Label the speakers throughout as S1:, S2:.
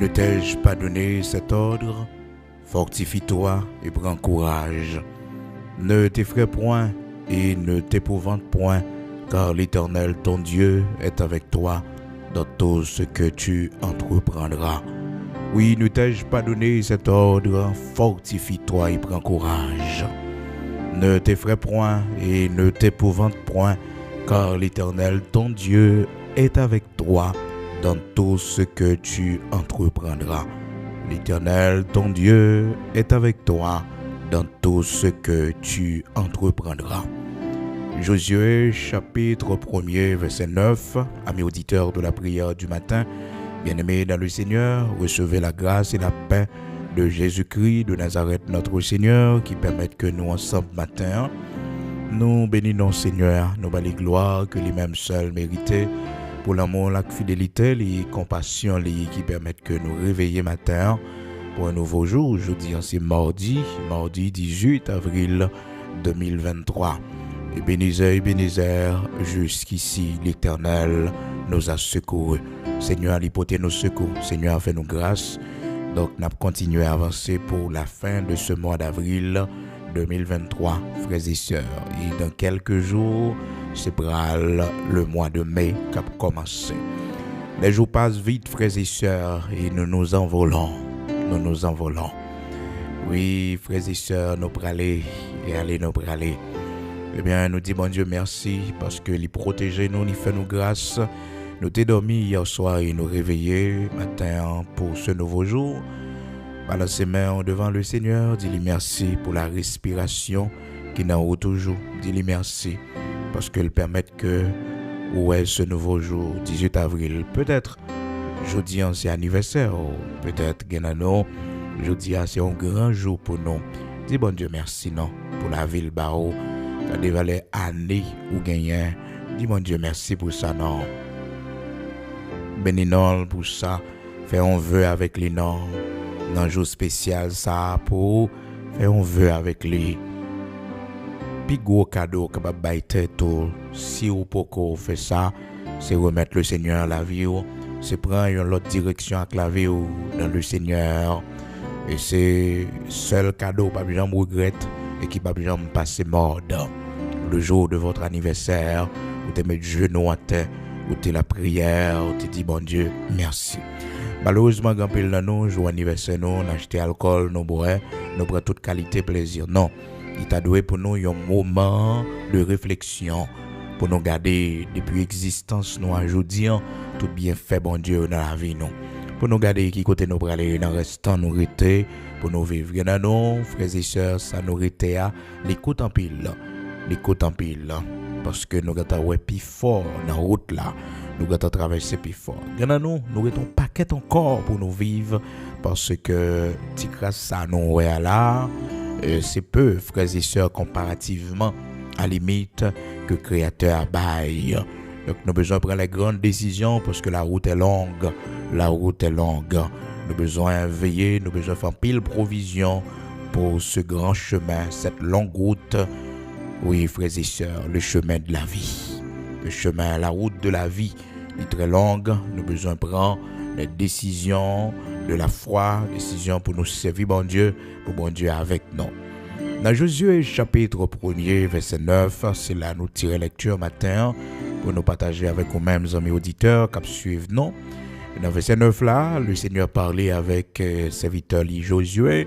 S1: Ne t'ai-je pas donné cet ordre? Fortifie-toi et prends courage. Ne t'effraie point et ne t'épouvante point, car l'Éternel ton Dieu est avec toi dans tout ce que tu entreprendras. Oui, ne t'ai-je pas donné cet ordre? Fortifie-toi et prends courage. Ne t'effraie point et ne t'épouvante point, car l'Éternel ton Dieu est avec toi dans tout ce que tu entreprendras. L'Éternel ton Dieu est avec toi dans tout ce que tu entreprendras. Josué chapitre 1er verset 9. Amis auditeurs de la prière du matin, bien-aimés dans le Seigneur, recevez la grâce et la paix de Jésus-Christ de Nazareth notre Seigneur qui permettent que nous ensemble matin, nous bénissons Seigneur, nous bâlons gloire que lui-même seul méritait pour l'amour, la fidélité, les compassions qui permettent que nous réveillions matin pour un nouveau jour. Aujourd'hui, c'est mardi 18 avril 2023. Ebenezer, jusqu'ici, l'Éternel nous a secourus. Seigneur, l'hypothèse nous secours. Seigneur, fais-nous grâce. Donc, nous allons continuer à avancer pour la fin de ce mois d'avril 2023, frères et sœurs. Et dans quelques jours, c'est le mois de mai qui a commencé. Les jours passent vite, frères et sœurs, et nous nous envolons. Oui, frères et sœurs, nous pralés et allez nous praler. Eh bien, nous disons, bon Dieu, merci, parce que les protéger nous, il fait nous grâce. Nous t'es dormi hier soir et nous réveillés matin pour ce nouveau jour. Balance ses mains devant le Seigneur, dis-lui merci pour la respiration qui n'en haut toujours. Dis-lui merci parce qu'elle permet que, ouais, ce nouveau jour, 18 avril, peut-être, jeudi, c'est anniversaire, peut-être, Genano, jeudi, c'est un grand jour pour nous. Dis bon Dieu merci, non, pour la ville Bao, quand des valets années ou gagnants. Dis bon Dieu merci pour ça, non. Béninol pour ça, faire un vœu avec les noms, un jour spécial ça pour faire un vœu avec les. Puis gros cadeau que va tête si ou poko fait ça, c'est remettre le Seigneur à la vie, c'est prendre une autre direction avec la vie dans le Seigneur. Et c'est seul cadeau pas besoin de regrette et qui pas besoin de passer mode. Le jour de votre anniversaire, vous te mettez genoux à terre, vous te la prière, vous te dit bon Dieu, merci. Malheureusement, quand pile dans nous, jour anniversaire nous, on acheté alcool, nous boire, nous prend toute qualité plaisir. Non, il t'a donné pour nous un moment de réflexion pour nous garder depuis existence nous aujourd'hui tout bien fait bon Dieu dans la vie nous. Pour nous garder qui côté nous aller dans restant nous rester pour nous vivre. Dans nous frères et sœurs, ça nous rester à l'écoute en pile. Parce que nous avons ouais plus fort dans la route là. Nous avons traversé plus fort. Dans nous avons un paquet encore pour nous vivre parce que si grâce ça nous ouais là, c'est peu frères et sœurs comparativement à limite que Créateur baille. Donc nous avons besoin de prendre les grandes décisions parce que la route est longue. Nous avons besoin de veiller, nous avons besoin de faire pile provision pour ce grand chemin, cette longue route. Oui, frères et sœurs, le chemin de la vie. La route de la vie est très longue. Nous avons besoin de prendre les décisions de la foi, décisions pour nous servir bon Dieu, pour bon Dieu avec nous. Dans Josué chapitre 1er, verset 9, c'est là nous tirer lecture matin pour nous partager avec nous-mêmes, amis auditeurs, qui suivent nous. Dans verset 9 là, le Seigneur parlait avec serviteur Josué.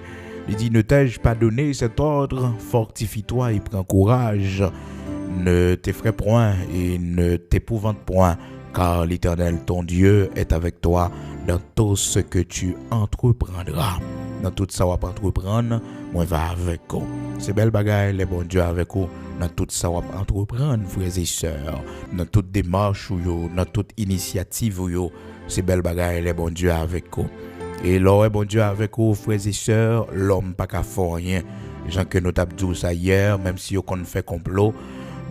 S1: Il dit, ne t'ai-je pas donné cet ordre? Fortifie-toi et prends courage. Ne t'effraie point et ne t'épouvante point, car l'Éternel ton Dieu est avec toi dans tout ce que tu entreprendras. Dans tout ça, on va entreprendre, moi va avec vous. C'est belle bagaille, les bons Dieu avec vous. Dans tout ça, on va entreprendre, frères et sœurs. Dans toute démarche, dans toute initiative, c'est belle bagaille, les bons Dieu avec vous. Et là, bon Dieu avec vous, frères et sœurs, l'homme pas qu'à faire rien. Jean que nous t'avons dit ça hier, même si on fait complot,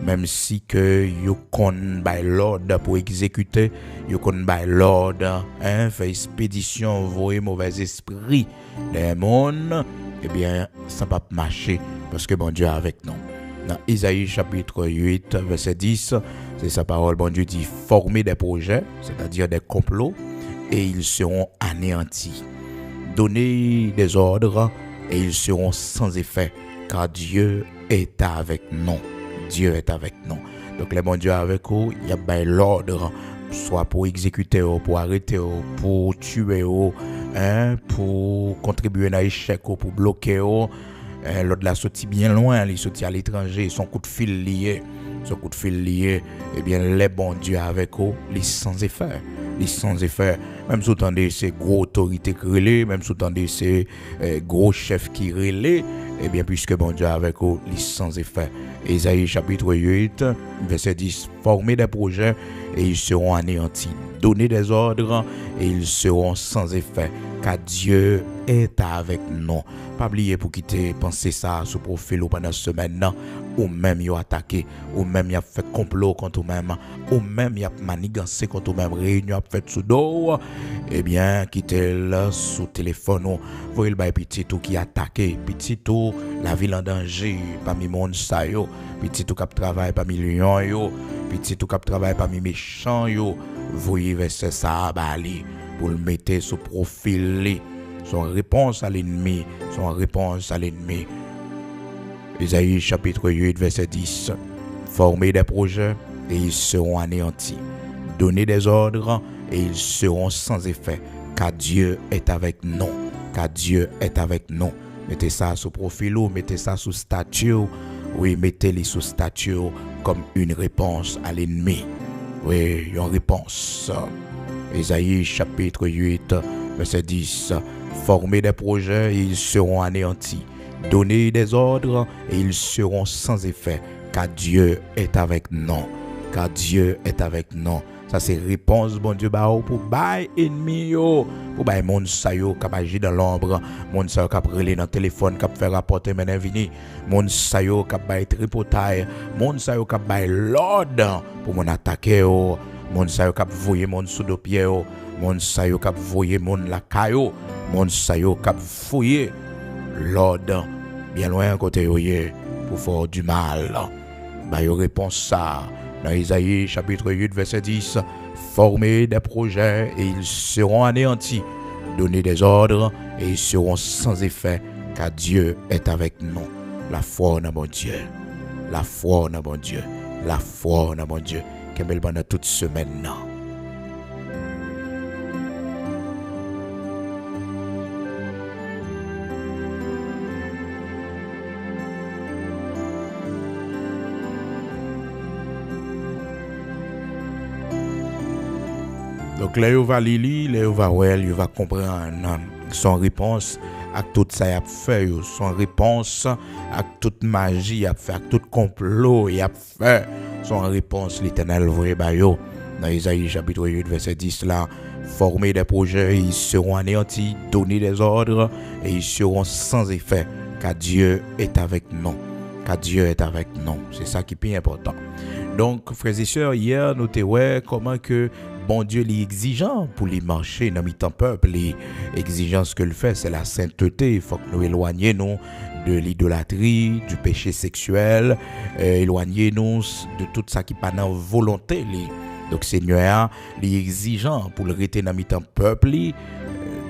S1: même si que yo kon by l'ordre pour exécuter, yo kon by l'ordre, fait expédition, voyer mauvais esprit des mondes, eh bien, ça va pas marcher parce que bon Dieu est avec nous. Dans Isaïe chapitre 8, verset 10, c'est sa parole, bon Dieu dit former des projets, c'est-à-dire des complots, et ils seront anéantis. Donnez des ordres et ils seront sans effet, car Dieu est avec nous. Dieu est avec nous. Donc, les bons Dieu avec vous, il y a bien l'ordre, soit pour exécuter, pour arrêter, pour tuer, pour contribuer à l'échec, pour bloquer. L'autre l'a sorti bien loin, il sorti à l'étranger, son coup de fil lié. Eh bien, les bons Dieu avec vous, les sans effet. Même si vous entendez ces gros autorités qui relèvent, même si vous entendez ces gros chefs qui relèvent, eh bien, puisque bon Dieu avec vous, les sans effet. Ésaïe chapitre 8, verset 10, formez des projets et ils seront anéantis. Donnez des ordres et ils seront sans effet, car Dieu est avec nous. Pas oublier pour quitter penser ça sur profil ou pendant ce semaine, ou même y a attaqué, ou même y a fait complot contre vous-même, ou même y a manigancé contre vous-même, réunion a fait sous dos, eh bien, quittez le sous téléphone, voyez le petit tout qui attaqué, petit tout la ville en danger, parmi monde ça yo, petit tout qui travaille parmi lion yo, petit tout qui travaille parmi méchant yo, voyez verset ça bali pour le mettre sous profil, son réponse à l'ennemi, Ésaïe chapitre 8 verset 10, formez des projets et ils seront anéantis. Donnez des ordres et ils seront sans effet, car Dieu est avec nous. Mettez ça sous profil, mettez ça sous statut. Oui, mettez-les sous statut comme une réponse à l'ennemi. Oui, une réponse. Ésaïe chapitre 8 verset 10, formez des projets et ils seront anéantis. Donnez des ordres et ils seront sans effet, car Dieu est avec nous. Ça c'est réponse bon Dieu ba pour bail ennemi yo, pour bail monde sa yo qui agit dans l'ombre, monde sa yo qui relé dans téléphone, qui faire rapporter maintenant vini, monde sa yo qui bail tripotaille, monde sa yo qui bail l'ordre pour mon attaquer yo, monde sa yo qui voyer monde sous dos pied yo, monde sa yo qui voyer monde la caillou, monde sa yo qui fouiller l'ordre bien loin côté yo pour faire du mal. Ba yo réponse ça dans Isaïe chapitre 8 verset 10, formez des projets et ils seront anéantis. Donnez des ordres et ils seront sans effet, car Dieu est avec nous. La foi en mon Dieu. Qu'elle belle pendant toute semaine. Donc là, il va lire, il va voir, il va comprendre son réponse à tout ça, il a fait, son réponse à toute magie, il a fait, à tout complot, il a fait, son réponse, l'Éternel, vous voyez, dans Isaïe chapitre 8, verset 10, là, former des projets, ils seront anéantis, donner des ordres, et ils seront sans effet, car Dieu est avec nous. C'est ça qui est plus important. Donc, frères et sœurs, hier, nous avons vu comment que bon Dieu est exigeant pour les marcher dans le peuple. Les exigences que le fait, c'est la sainteté. Il faut que nous éloignions de l'idolâtrie, du péché sexuel, éloignons-nous de tout ça qui n'est pas dans la volonté. Donc, Seigneur, les exigeant pour le rester dans le peuple.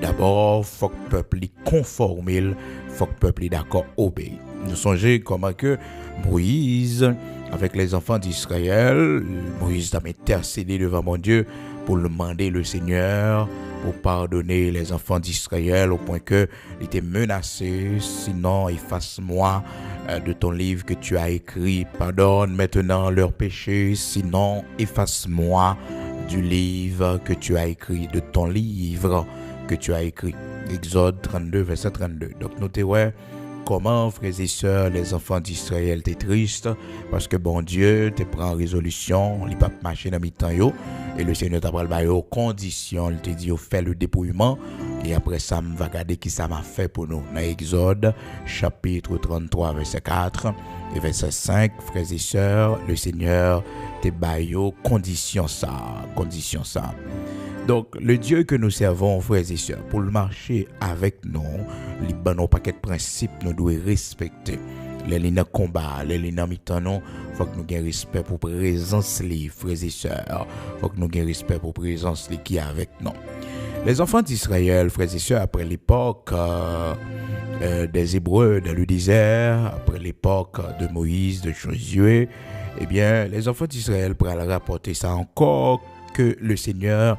S1: D'abord, il faut que le peuple conforme, il faut que le peuple d'accord obéisse. Nous songez comment que Moïse, avec les enfants d'Israël, Moïse a intercédé devant mon Dieu pour demander le Seigneur pour pardonner les enfants d'Israël au point que il était menacé, sinon efface-moi de ton livre que tu as écrit, pardonne maintenant leurs péchés, sinon efface-moi du livre que tu as écrit, de ton livre que tu as écrit. Exode 32, verset 32. Donc notez comment, frères et sœurs, les enfants d'Israël étaient tristes parce que bon Dieu te prend en résolution, il pas marcher dans mi-temps yo et le Seigneur t'a pris aux conditions, il te dit fait le dépouillement et après ça me va regarder qui ça m'a fait pour nous. Dans Exode chapitre 33 verset 4 et verset 5, frères et sœurs, le Seigneur te baille condition ça. Donc, le Dieu que nous servons, frères et sœurs, pour le marcher avec nous, les bons paquets de principes, nous devons respecter. Les lignes de combat, les lignes de mi-temps, il faut que nous ayons respect pour la présence, les frères et sœurs. Il faut que nous ayons respect pour la présence qui est avec nous. Les enfants d'Israël, frères et sœurs, après l'époque des Hébreux dans le désert, après l'époque de Moïse, de Josué, eh bien, les enfants d'Israël pourraient rapporter ça encore que le Seigneur,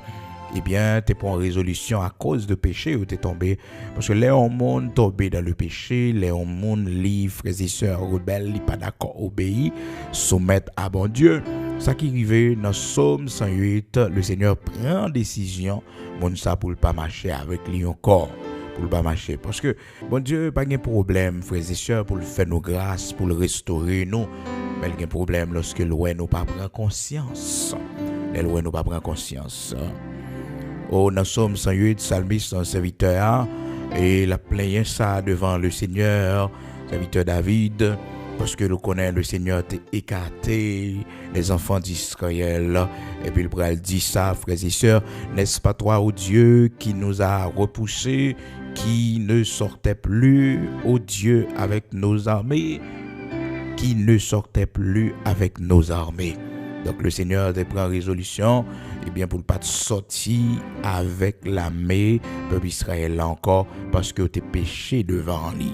S1: eh bien, t'es pas en résolution à cause de péché ou t'es tombé. Parce que les hommes tombés dans le péché, les hommes livres, frères et sœurs, rebelles, ils pas d'accord, obéis, soumettent à bon Dieu. Ça qui arrive dans Psaume 108, le Seigneur prend décision, bon ça pour ne pas marcher avec lui encore. Pour le pas marcher. Parce que, bon Dieu, pas de problème, frères et sœurs, pour le faire nos grâces, pour le restaurer, nous. Mais il y a un problème lorsque l'oué nous pas prend conscience. L'oué nous pas prend conscience. Oh, dans Psaume 108, Psalmiste, un serviteur, et la plaint ça devant le Seigneur, serviteur David, parce que nous connaissons le Seigneur t'a écarté les enfants d'Israël. Et puis il dit ça, frères et sœurs, n'est-ce pas toi, ô Dieu, qui nous a repoussés, qui ne sortait plus, ô Dieu, avec nos armées, qui ne sortait plus avec nos armées. Donc le Seigneur te prend résolution, eh bien pour ne pas sortir avec l'armée, peuple Israël là encore, parce que tu es péché devant lui.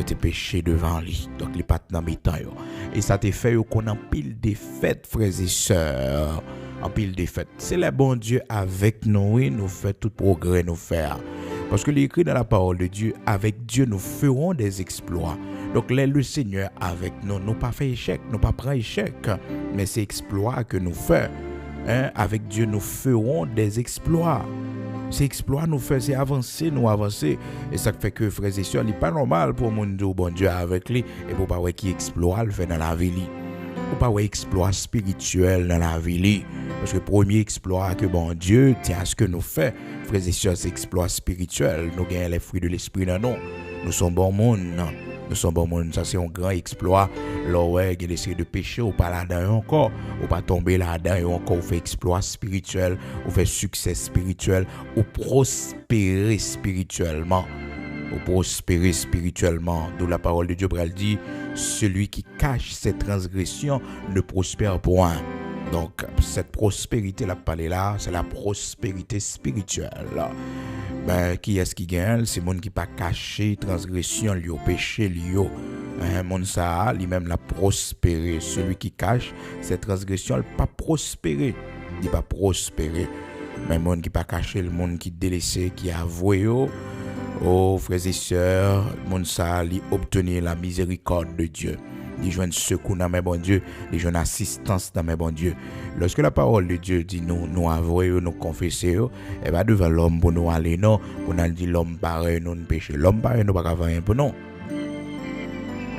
S1: Tu es péché devant lui. Donc les pas dans mes temps. Et ça te fait qu'on en pile des fêtes, frères et sœurs. En pile des fêtes. C'est le bon Dieu avec nous, et nous fait tout progrès nous faire. Parce que l'écrit dans la parole de Dieu, avec Dieu nous ferons des exploits. Donc là, le Seigneur avec nous, nous pas fait échec, nous pas pris échec, mais c'est exploit que nous faisons. Avec Dieu, nous ferons des exploits. Ces exploits nous faisons, c'est avancer, nous avancer. Et ça fait que, frères et sœurs, il n'est pas normal pour mon Dieu, bon Dieu avec lui, et pour pas voir qui exploit le fait dans la vie. Pour pas voir exploit spirituel dans la vie. Parce que le premier exploit que bon Dieu tient à ce que nous faisons, frères et sœurs, c'est exploit spirituel. Nous gagnons les fruits de l'esprit dans nous. Nous sommes bon monde. Nous sommes bon monde. Ça, c'est un grand exploit. Là, ouais, il essaie de pécher, ou pas là-dedans encore. Ou pas tomber là-dedans et encore, ou fait exploit spirituel, ou fait succès spirituel, ou prospérer spirituellement. Ou prospérer spirituellement. D'où la parole de Dieu, elle dit, celui qui cache ses transgressions ne prospère point. Donc, cette prospérité, la parlé là, c'est la prospérité spirituelle. Ben, qui est-ce qui gagne? C'est le monde qui pas caché transgression, lui au péché, lui au. Monde ça, lui-même la prospéré. Celui qui cache ses transgressions, il pas prospéré. Il pas prospéré. Mais le monde qui pas caché, le monde qui délaissé, qui a avoué, oh, frères et sœurs, le monde ça, lui obtenir la miséricorde de Dieu. Ils joignent secours dans mes bons Dieu, ils joignent assistance dans mes bons Dieu. Lorsque la parole de Dieu dit nous avouer, nous confesser, et bien devant l'homme pour nous aller, non, pour nous dire l'homme pareil, nous ne péché. L'homme pareil, nous ne pas faire rien pour nous.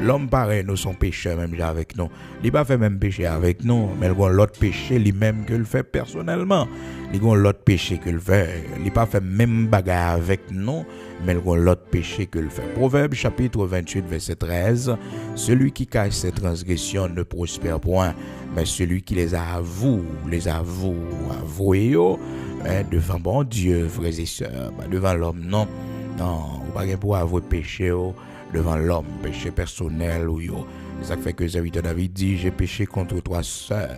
S1: L'homme pareil, nous sommes pécheurs même avec nous. Il pas fait même péché avec nous, mais il a l'autre péché lui-même que le fait personnellement. Il a l'autre péché que le fait. Il pas fait même bagarre avec nous, mais il a l'autre péché que le fait. Proverbe chapitre 28 verset 13. Celui qui cache ses transgressions ne prospère point, mais celui qui les avoue devant bon Dieu, frères et sœurs, devant l'homme, non, pas pour avouer péché devant l'homme, péché personnel ou yo. Ça fait que le serviteur David dit, j'ai péché contre toi seul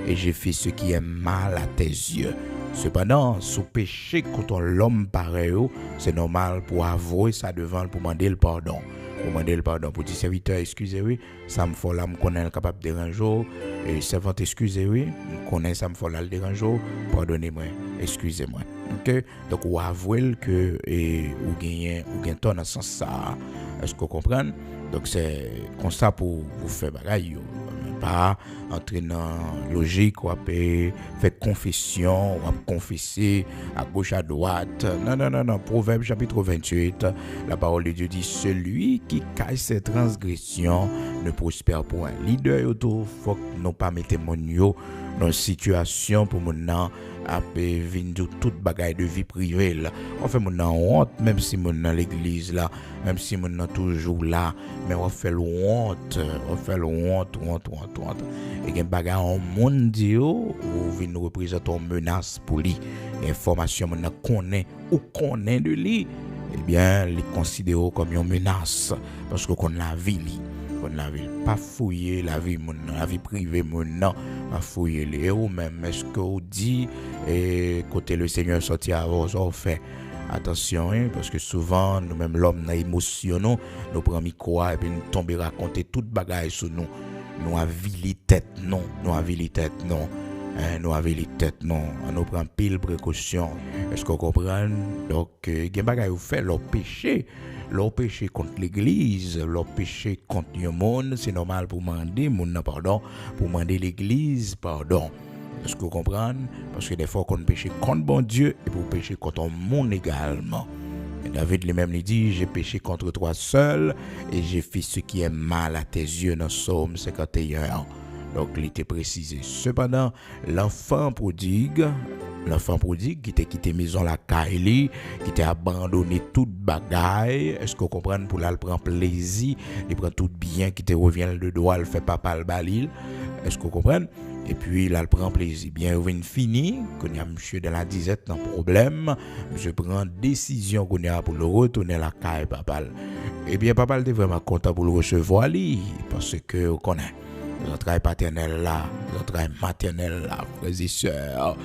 S1: et j'ai fait ce qui est mal à tes yeux. Cependant, sous péché contre l'homme pareil, c'est normal pour avouer ça devant, pour demander le pardon. Pour demander le pardon. Pour dire, serviteur, excusez-moi, ça me fait là, me connaît capable de déranger. Et servante, excusez-moi, me connaît ça me fait là le déranger. Pardonnez-moi, excusez-moi. Ok? Donc, ou avouer que, ou gagner ton dans ce sens ça. Est-ce que vous comprenez? Donc, c'est comme ça pour vous faire bagaille. Pas entrer dans logique, ou faire confession, ou confesser à gauche, à droite. Non. Proverbe chapitre 28, la parole de Dieu dit, celui qui cache ses transgressions ne prospère point. Leader, il faut que nous pas mettre mon yo dans une situation pour mon nom à venir toute bagaille de vie privée là. On fait mon honte même si mon dans l'église là, même si mon toujours là, mais on fait honte, et gen bagaille en monde ou vient nous représenter une menace pour lui. Information mon connaît de lui, eh bien les considère comme une menace parce que qu'on la vie lui. Kon la ville, pas fouiller la vie moun, la vie privée moun, non, pas fouiller les ou même, est-ce que vous dit, et côté le Seigneur sorti à vos fait. Attention, hein, parce que souvent, nous-mêmes, l'homme, n'a émotion, nous prenons micro et puis nous tombons raconter toute bagaille sur nous. Nous avons les têtes, non. Nous avons les têtes, non. Nous avons les têtes, non. Nous prenons pile précaution. Est-ce qu'on comprend? Donc, il y a des bagailles où fait leur péché contre l'église, leur péché contre le monde. C'est normal pour demander, monde, pardon, pour demander l'église, pardon. Est-ce que vous comprenez? Parce que des fois, qu'on péche contre bon Dieu et pour pécher contre le monde également. Et David lui-même lui dit, j'ai péché contre toi seul et j'ai fait ce qui est mal à tes yeux dans Psaume 51. Donc, il était précisé. Cependant, l'enfant prodigue qui t'a quitté maison la caille, qui t'a abandonné toute bagaille, est-ce que vous comprenez? Pour là, il prend plaisir, il prend tout bien, qui te revient le doigt, il fait papa le balil. Est-ce que vous comprenez? Et puis, là, il prend plaisir. Bien, il fini, qu'on y a monsieur de la disette dans problème, je prends décision qu'on y a pour le retourner à la caille, papa. Eh bien, papa était vraiment content pour le recevoir, lui, parce que, vous connaissez, notre travail paternel là, notre travail maternel là, frères et sœurs,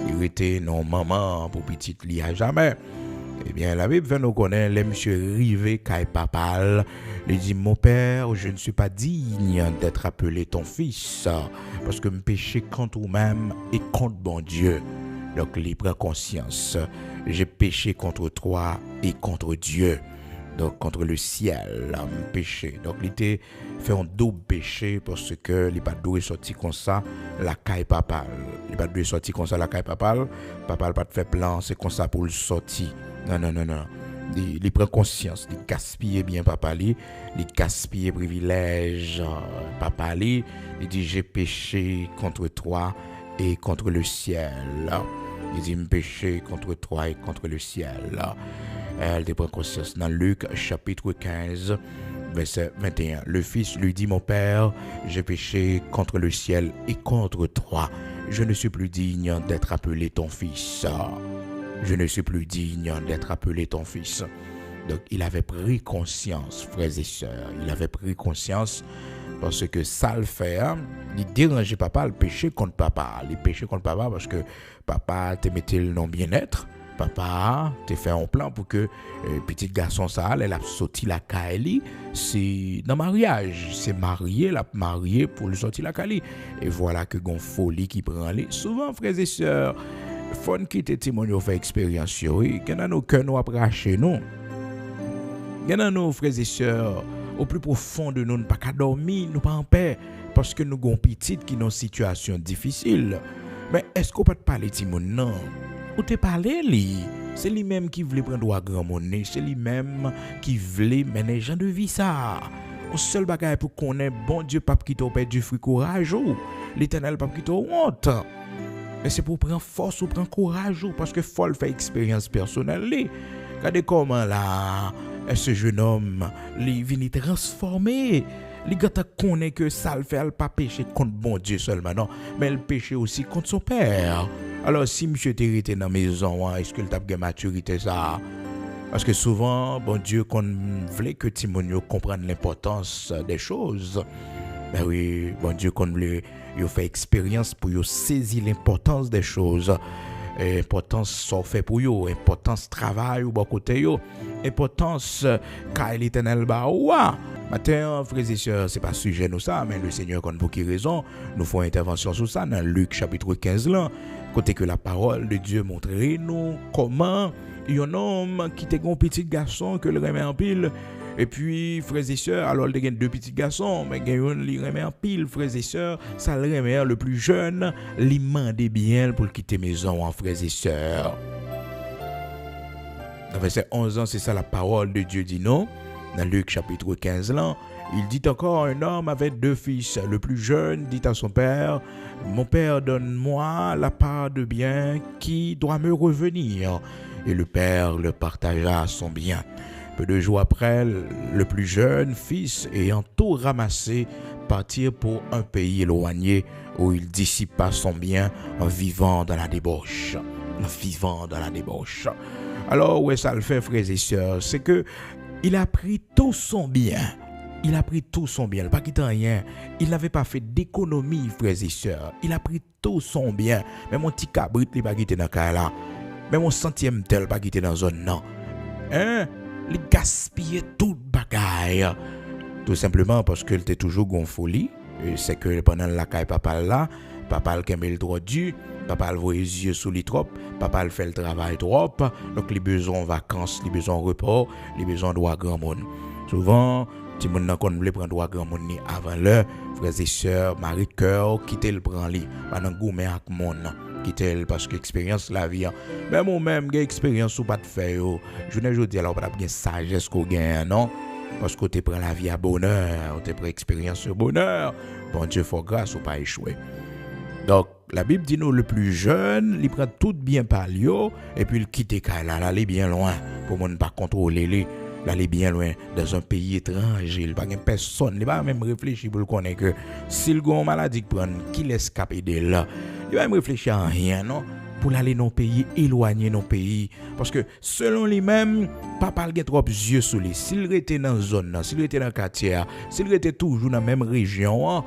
S1: il était non maman pour petite li à jamais. Eh bien, la Bible fait nous connaître, les monsieur rivé caille papal, il dit, mon père, je ne suis pas digne d'être appelé ton fils, parce que me péché contre vous-même et contre bon Dieu. Donc, il prend conscience, j'ai péché contre toi et contre Dieu. Donc, contre le ciel, me péché. Donc, il était fait un double péché parce que il n'est pas doué sorti comme ça, la caille papale. Il n'est pas doué sorti comme ça, la caille papale. Papa n'a pas fait plan, c'est comme ça pour le sortir. Non. Il prend conscience, il gaspille bien papa, il gaspille privilège papa, il dit j'ai péché contre toi et contre le ciel. Il dit me péché contre toi et contre le ciel. Elle prend conscience dans Luc chapitre 15 verset 21. Le fils lui dit, mon père, j'ai péché contre le ciel et contre toi. Je ne suis plus digne d'être appelé ton fils. Je ne suis plus digne d'être appelé ton fils. Donc, il avait pris conscience, frères et sœurs. Il avait pris conscience parce que ça le fait. Il dérangeait papa, le péché contre papa. Il péché contre papa parce que papa te mettait le nom bien-être. Papa te fait un plan pour que petit garçon ça, elle a sorti la caille. C'est dans mariage. C'est marié, la marié pour le sortir la caille. Et voilà que gon folie qui prend les. Souvent, frères et sœurs, faut quitter témoignage fait expérience. Oui, qu'il y a nos cœurs nous approcher nous. Il y a nos frères et sœurs au plus profond de nous, pas qu'à dormir, nous pas en paix parce que nous avons petites qui dans une situation difficile. Mais est-ce qu'on peut te parler Timon non? Ou te parler lui? C'est lui-même qui voulait prendre à grand monnaie, c'est lui-même qui voulait mener gens de vie ça. Au seul bagage pour qu'on ait bon Dieu pas qui t'a perdu fruit courage ou l'Éternel pas qui t'a honte. Mais c'est pour prendre force ou prendre courage parce que faut le faire expérience personnelle. Regardez comment là ce jeune homme il vient transformer. Il gars connaît que ça le fait elle pas pécher contre bon Dieu seulement non, mais il péché aussi contre son père. Alors si monsieur était dans la maison, est-ce que il t'a bien maturité ça? Parce que souvent bon Dieu qu'on voulait que Timonio comprenne l'importance des choses. Ben oui, bon Dieu qu'on voulait il fait expérience pour il saisir l'importance des choses. Importance ça fait pour yo, importance travail ou bon côté yo, importance car l'Éternel ba ouah. Matin, frères et sœurs, c'est pas sujet nous ça, mais le Seigneur qu'on pour qui raison, nous faisons intervention sur ça dans Luc chapitre 15 là, côté que la parole de Dieu montrer nous comment un homme qui était un petit garçon que le remet en pile. Et puis, frères et sœurs, alors il y a deux petits garçons, mais il y a un qui remet en pile, frères et sœurs, ça le remet le plus jeune, il demande bien pour quitter maison, en frères et sœurs. Dans verset 11 ans, c'est ça la parole de Dieu dit non. Dans Luc chapitre 15 là, il dit encore un homme avait deux fils. Le plus jeune dit à son père, mon père donne-moi la part de bien qui doit me revenir. Et le père le partagea son bien. Peu de jours après, le plus jeune fils, ayant tout ramassé, partit pour un pays éloigné où il dissipa son bien en vivant dans la débauche. Alors, où ça le fait, frères et sœurs, c'est que il a pris tout son bien. Il a pris tout son bien, il n'a pas quitté rien. Il n'avait pas fait d'économie, frères et sœurs. Il a pris tout son bien. Même mon petit cabrit, il n'a pas quitté dans le là. Même mon centième tel, il n'a pas quitté dans la zone, non. Hein? Il gaspillait toute bagaille. Tout simplement parce qu'il était toujours gonfoli. C'est que pendant la caille papa là, papa le le droit du, papa le voit les yeux sous les trop, papa le fait le travail trop. Donc les besoins de vacances, les besoins de repos, les besoins de droit grand monde. Souvent, si moun nan kon vle prendre droit grand monde ni avant l'heure, frères et sœurs, mari cœur, quitter le prend li, pendant goumé ak monde. Quitter parce que expérience la vie. Mais moi même j'ai expérience ou pas de faire yo. Je ne dis alors pas bien sagesse qu'on gagne non. Parce que tu prends la vie à bonheur, tu prends expérience au bonheur. Bon Dieu, faut grâce ou pas échouer. Donc, la Bible dit nous, le plus jeune, il prend tout bien par lui, et puis il quitte là, aller bien loin, pour ne pas contrôler lui, aller bien loin, dans un pays étranger, il n'y a pas personne, il va même réfléchir pour le connaître que s'il a une maladie qui prend, qu'il escape de là, il va même réfléchir à rien, non? Pour aller dans un pays, éloigner nos pays. Parce que selon lui-même, papa a trop yeux sous lui. S'il était dans la zone, s'il était dans le quartier, s'il était toujours dans la même région,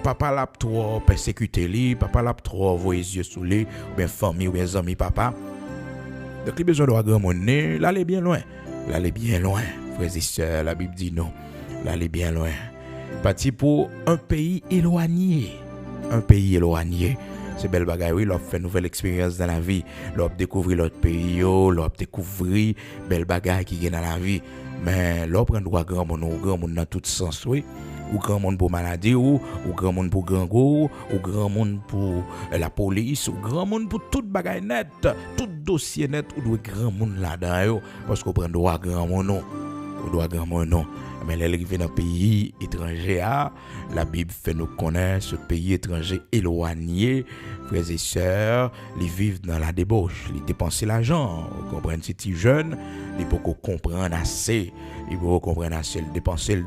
S1: papa l'a trop persécuté lui, papa l'a trop envoyé yeux sous lui, ou bien famille, ou bien amis, papa. Donc il a besoin de grand monde, l'aller bien loin. L'aller bien loin, frères et sœurs, la Bible dit non. L'aller bien loin. Parti pour un pays éloigné. Un pays éloigné. C'est belle bagaille, oui, l'on fait une nouvelle expérience dans la vie. L'on découvrir l'autre pays, l'on découvrir belle bagaille qui est dans la vie. Mais l'on prend droit grand monde dans tout sens, oui. Ou grand monde pour maladie, ou grand monde pour grand goût, ou grand monde pour la police, ou grand monde pour toute bagaille net, tout dossier net, ou doit grand monde là-dedans, parce qu'on prend droit grand monde, non. Ou doit grand monde, non. Mais elle arrive dans un pays étranger, la Bible fait nous connaître ce pays étranger éloigné, frères et sœurs, ils vivent dans la débauche, ils dépensent l'argent, vous comprenez, si tu es jeune, il faut qu'on comprenne assez, il faut qu'on comprenne assez, dépenser,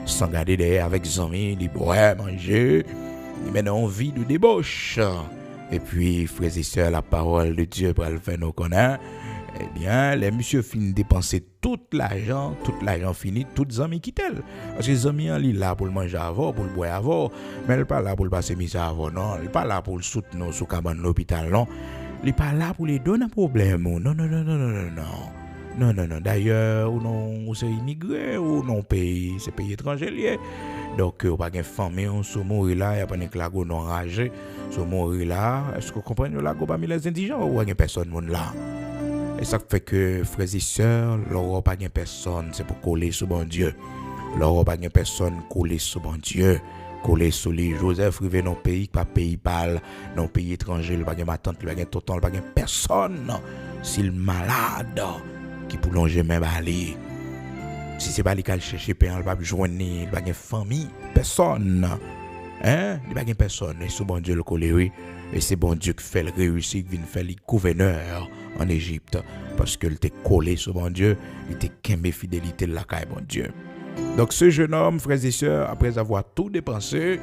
S1: sans garder derrière avec des amis, ils boivent, manger, ils mettent en vie de débauche. Et puis, frères et sœurs, la parole de Dieu pour le faire nous connaître. Eh bien, les messieurs finissent dépenser tout l'argent fini, tous les amis quittent. Parce que les amis, ils sont là pour le manger avant, pour le boire avant, mais ils ne sont pas là pour le passer misa avant, non. Ils ne sont pas là pour le soutenir sous cabane de l'hôpital, non. Ils ne sont pas là pour les donner un problème, non. Non. D'ailleurs, ou c'est immigré, ou non pays, c'est pays étranger. Donc, pas de famille, on se mourir là, il n'y a pas de clago non ragé, se mourir là. Est-ce que vous comprenez là, parmi les indigents, ou il n'y a personne là? Et ça fait que, frères et sœurs, l'Europe n'a pas personne, c'est pour coller sur bon Dieu. L'Europe n'a pas personne, coller sur bon Dieu. Coller sur les Joseph rivé dans pays, pas pays parle, dans pays étranger, il n'y a pas ma tante, il n'y a pas tonton, il n'y a pas personne. S'il est malade, qui peut longer même aller. Si ce n'est pas lui qui a cherché, il n'y a pas joindre, il n'y a pas de famille, personne. Hein? Il n'y a pas personne. Et c'est bon Dieu le coller, oui. Et c'est bon Dieu qui fait le réussir, qui vient faire le gouverneur en Égypte. Parce qu'il était collé sur bon Dieu, il était qu'aimé fidélité de la caille, bon Dieu. Donc ce jeune homme, frères et sœurs, après avoir tout dépensé,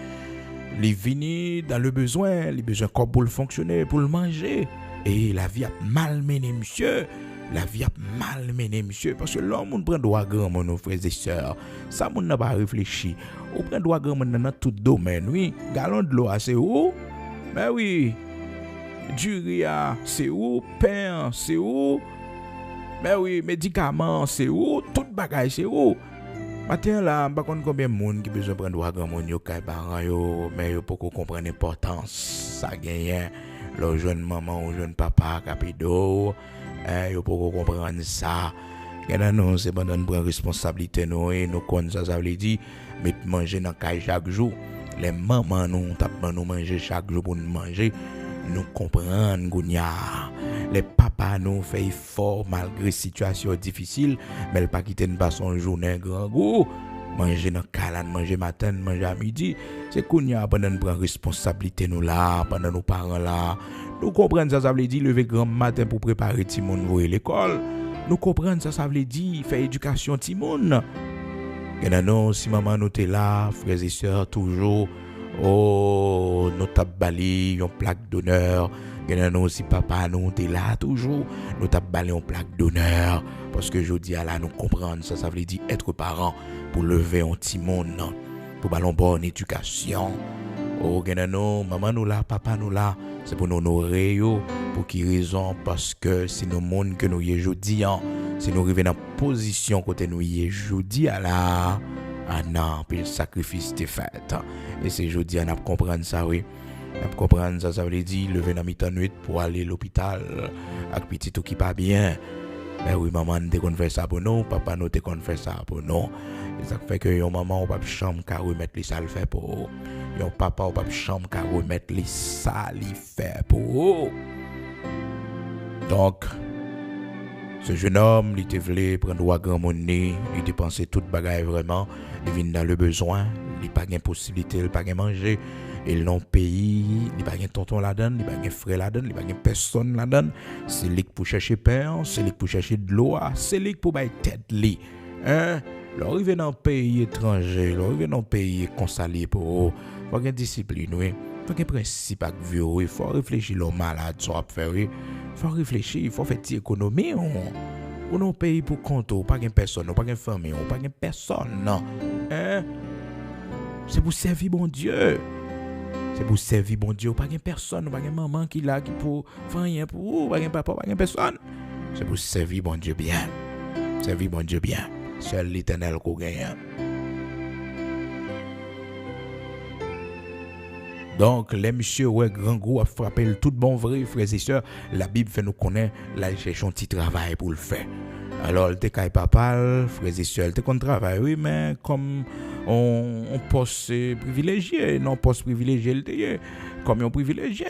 S1: il est venu dans le besoin, les besoins comme pour le fonctionner, pour le manger. Et la vie a mal mené, monsieur. La vie a mal mené, monsieur. Parce que l'homme, on prend droit grand, mon frères et sœurs. Ça, on n'a pas réfléchi. On prend droit grand dans tout domaine, oui. Galon de l'eau, c'est où? Ben oui. Du riz, c'est où? Pain, c'est où? Ben oui. Médicaments, c'est où? Tout bagage, c'est où? Matin là, je ne sais pas combien de monde qui besoin de prendre droit grand, mon yo, mais yo, pour qu'on comprenne l'importance, ça gagne. Le jeune maman ou jeune papa, capido, yo, pour qu'on comprenne ça. Non, c'est bon de prendre responsabilité, nous connaissons ça veut dire, mais manger dans le chaque jour. Les mamans nous tapent nous manger chaque jour pour nous manger. Nous comprenons, Gounia. Les papas nous font effort malgré situation difficile, mais le pas quitter pas son journée grand goût. Manger dans calane, manger matin, manger à midi. C'est Gounia pendant nous prendre responsabilité nous là, pendant nos parents là. Nous comprenons ça veut dire lever grand matin pour préparer Timon pour l'école. Nous comprenons ça veut dire faire éducation Timon. Et non, si maman nous était là, frères et sœurs, toujours Oh, nous t'a bali une plaque d'honneur. Nous si papa nous t'es là toujours, nous t'a bali une plaque d'honneur parce que je dis à là nous comprendre ça veut dire être parent pour lever un petit monde pour ballon bonne éducation. Oh, nous maman nous là, papa nous là, c'est pour nous honorer yo pour qui raison parce que c'est nos monde que nous y jodi si nous arriver dans position côté nous y jodi à là. Ah non, puis le sacrifice t'est fait. Et c'est jeudi, on a comprendre ça, oui. On a comprendre ça, ça veut dire lever dans mi-temps nuit pour aller à l'hôpital avec petit tout qui pas bien. Mais oui, maman te qu'on fait ça pour nous, papa nous te qu'on fait ça pour nous. Et ça fait que yon maman ou pas chambre qu'à remettre les ça le fait pour yon papa ou pas chambre qu'à remettre les ça le fait pour. Donc ce jeune homme, il était voulu prendre grand monnaie, il dépensait toute bagaille vraiment, il vient dans le besoin, il n'a pas de possibilité, il n'a pas de manger, il n'a pas pays, il n'a pas de tonton là-dedans, il n'a pas de frère là-dedans, il n'a pas de personne là-dedans, c'est lui pour chercher pain, c'est lui pour chercher de l'eau, c'est lui pour bailler tête li. Hein? L'arrivée dans un pays étranger, l'arrivée dans un pays consalé pour eux, il faut une discipline, oui. Il faut un principe à vivre, il faut réfléchir aux malades, ça faire, il faut réfléchir, il faut faire des économies. On n'a pays pour compte, pas de personne, pas de famille, pas de personne, non. Hein? C'est pour servir bon Dieu. C'est pour servir bon Dieu, pas de personne, pas de maman qui là, qui pour faire rien pour vous, pas de papa, pas de personne. C'est pour servir bon Dieu bien. Servir bon Dieu bien. Seul l'Éternel qu'on gagne. Donc, les messieurs, ouais, grand gros a frappé le tout bon vrai, frères et sœurs. La Bible fait nous connaître, là, il cherche un petit travail pour le faire. Alors, il était quand papa, frères et sœurs, il était qu'on travaille, oui, mais comme on poste privilégié, non poste privilégié, il était comme un privilégié,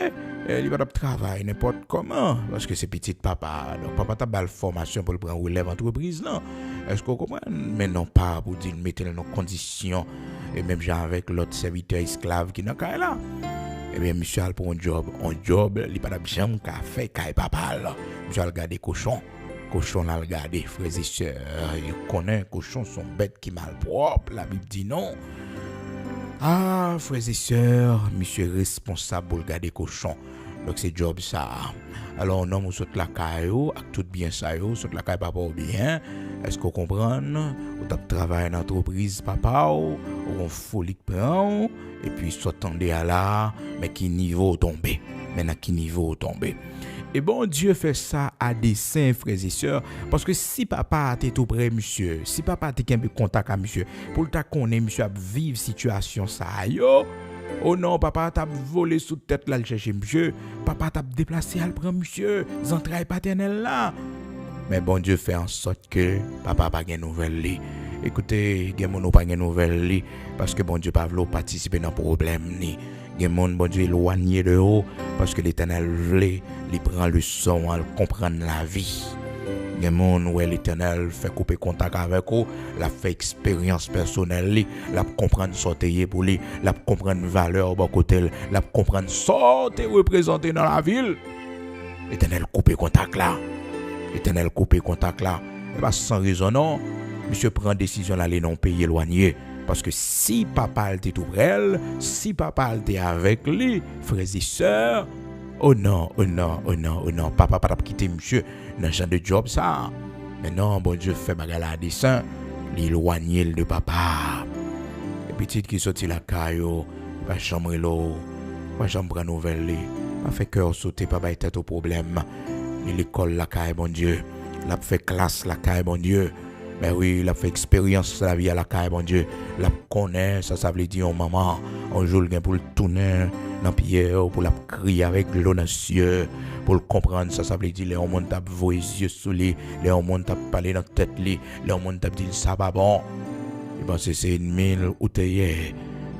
S1: il va travailler n'importe comment, parce que c'est petit papa. Donc, papa t'a belle formation pour le prendre relève entreprise, non? Est-ce qu'on comprend? Mais non pas pour dire mettre dans nos conditions, et même genre avec l'autre serviteur esclave qui n'a qu'à là. Eh bien, monsieur a pour un job, il n'a pas de jambe qu'à faire, qu'à papa là. Monsieur a regardé cochon. Cochon a regardé, frères et sœurs, il connaît, cochon sont bêtes qui mal propres, la Bible dit non. Ah, frères et sœurs, monsieur est responsable pour regarder cochon. Donc c'est job ça. Alors on nomme saute la caillou, avec tout bien ça yo, saute la caille papa ou bien. Est-ce qu'on comprend? Ou t'as travaillé en entreprise papa ou on folie prend et puis s'attendait à là, mais qui niveau tombé? Maintenant qui niveau tombé? Et bon Dieu fait ça à dessein, frères et sœurs, parce que si papa était tout près, monsieur, si papa était un peu contact à monsieur, pour le temps qu'on est, monsieur, à vivre situation ça, yo, oh non, papa t'a volé sous tête là, le chercher monsieur, papa t'a déplacé à le prendre monsieur, les entrailles paternelles là. Mais bon Dieu fait en sorte que papa pas de nouvelle li. Écoutez, gen pas de nouvelle li, parce que bon Dieu pas voulu participer dans problème ni. Gen moun bon Dieu éloigné de haut parce que l'Éternel voulait lui prend le son à comprendre la vie. Gen moun où l'Éternel fait couper contact avec eux, la fait expérience personnelle, la comprendre sortir pour lui, la comprendre valeur bon côté, la comprendre sortir représenter dans la ville. L'Éternel couper contact là. L'Éternel couper contact là. Et pas sans raison non, monsieur prend décision d'aller dans un pays éloigné. Parce que si papa était tout près, si papa était avec lui, frères et sœurs, oh non, papa pas quitter monsieur dans ce genre de job ça. Mais non, bon Dieu fait bagarre à dessein, l'éloigner de papa. Et petit qui sortit la caillou, pas chambre l'eau, pas chambre nouvelle, pas fait cœur sauter, pas tête au problème. L'école la caille, bon Dieu, la fait classe la caille, bon Dieu. Mais oui, il a fait expérience de la vie à la caille, bon Dieu. Il connaît, ça veut dire, maman, un jour, il pour le tourner dans la pierre, pour la crier avec l'eau dans les yeux, pour le comprendre, ça veut dire, les gens ont vu les yeux sous lui, les gens ont parlé dans la tête, les gens ont dit, ça va bon. Et bien, c'est ennemi, où tu es.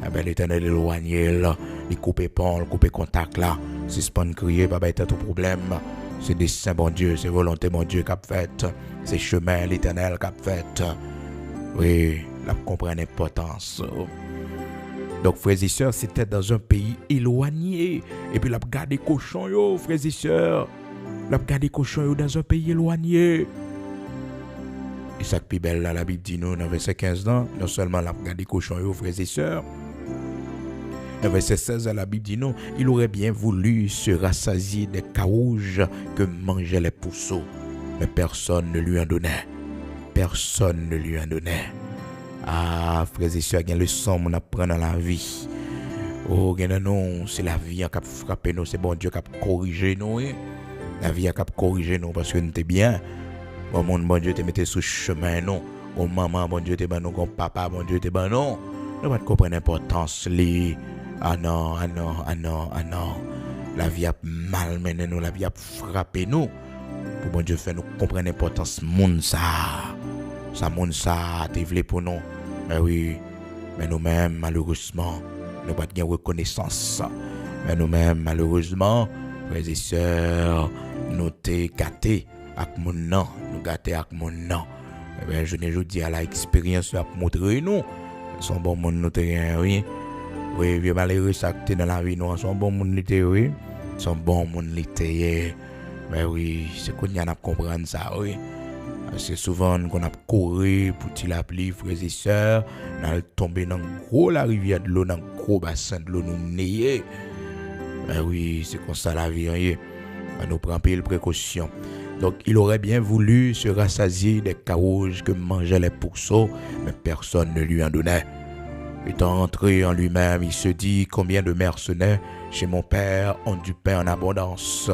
S1: Eh bien, l'Éternel éloigné, il coupe pont, il coupe contact là. Si ce pas crier, pas être tout problème. C'est dessein, bon Dieu, c'est volonté, bon Dieu, qu'a fait. C'est chemin, l'Éternel, qu'a fait. Oui, la comprendre l'importance. Donc, frères et sœurs, c'était dans un pays éloigné. Et puis, la garde cochon, yo, frères et sœurs. La garde cochon, yo, dans un pays éloigné. Et ça, plus belle, là, la Bible dit nous, dans verset 15 ans, non seulement la garde cochon, yo, frères et sœurs, Le verset 16 à la Bible dit non, il aurait bien voulu se rassasier des carouges que mangeaient les pourceaux, mais personne ne lui en donnait. Personne ne lui en donnait. Ah, frères et sœurs, il y a une leçon qu'on apprend dans la vie. Oh, non, c'est la vie qui a frappé nous, c'est bon Dieu qui a corrigé nous. Hein? La vie qui a corrigé nous parce que nous étions bien. Bon, bon Dieu te mettait sur le chemin, non. Bon, maman, bon Dieu te ban nous, bon papa, bon Dieu te ban non. Nous ne comprenons pas l'importance. Ah non, ah non, ah non, ah non. La vie a malmené nous, la vie a frappé nous. Pour bon Dieu faire nous comprendre l'importance de monde ça. Ça monde ça, t'es voulu pour nous. Mais oui, mais nous-mêmes, malheureusement, nous n'avons pas de reconnaissance. Mais nous-mêmes, malheureusement, frères et sœurs, nous t'es gâtés avec mon nom. Nous gâtés avec mon nom. Eh bien, je ne dis à l'expérience à montrer nous. Son bon monde nous t'es oui. Oui, vieux malheureux, ça que t'es dans la vie, nous. Son bon monde l'était, oui. Son bon monde l'était. Mais oui, c'est qu'on y a à comprendre ça, oui. C'est souvent qu'on a couru pour tirer la pluie, frères et sœurs, on a tombé dans la rivière de l'eau, dans le gros bassin de l'eau, nous nayer. Ben oui, c'est comme ça la vie, hein, on nous prend pile précaution. Donc, il aurait bien voulu se rassasier des carouges que mangeaient les pourceaux, mais personne ne lui en donnait. Étant entré en lui-même, il se dit combien de mercenaires chez mon père ont du pain en abondance.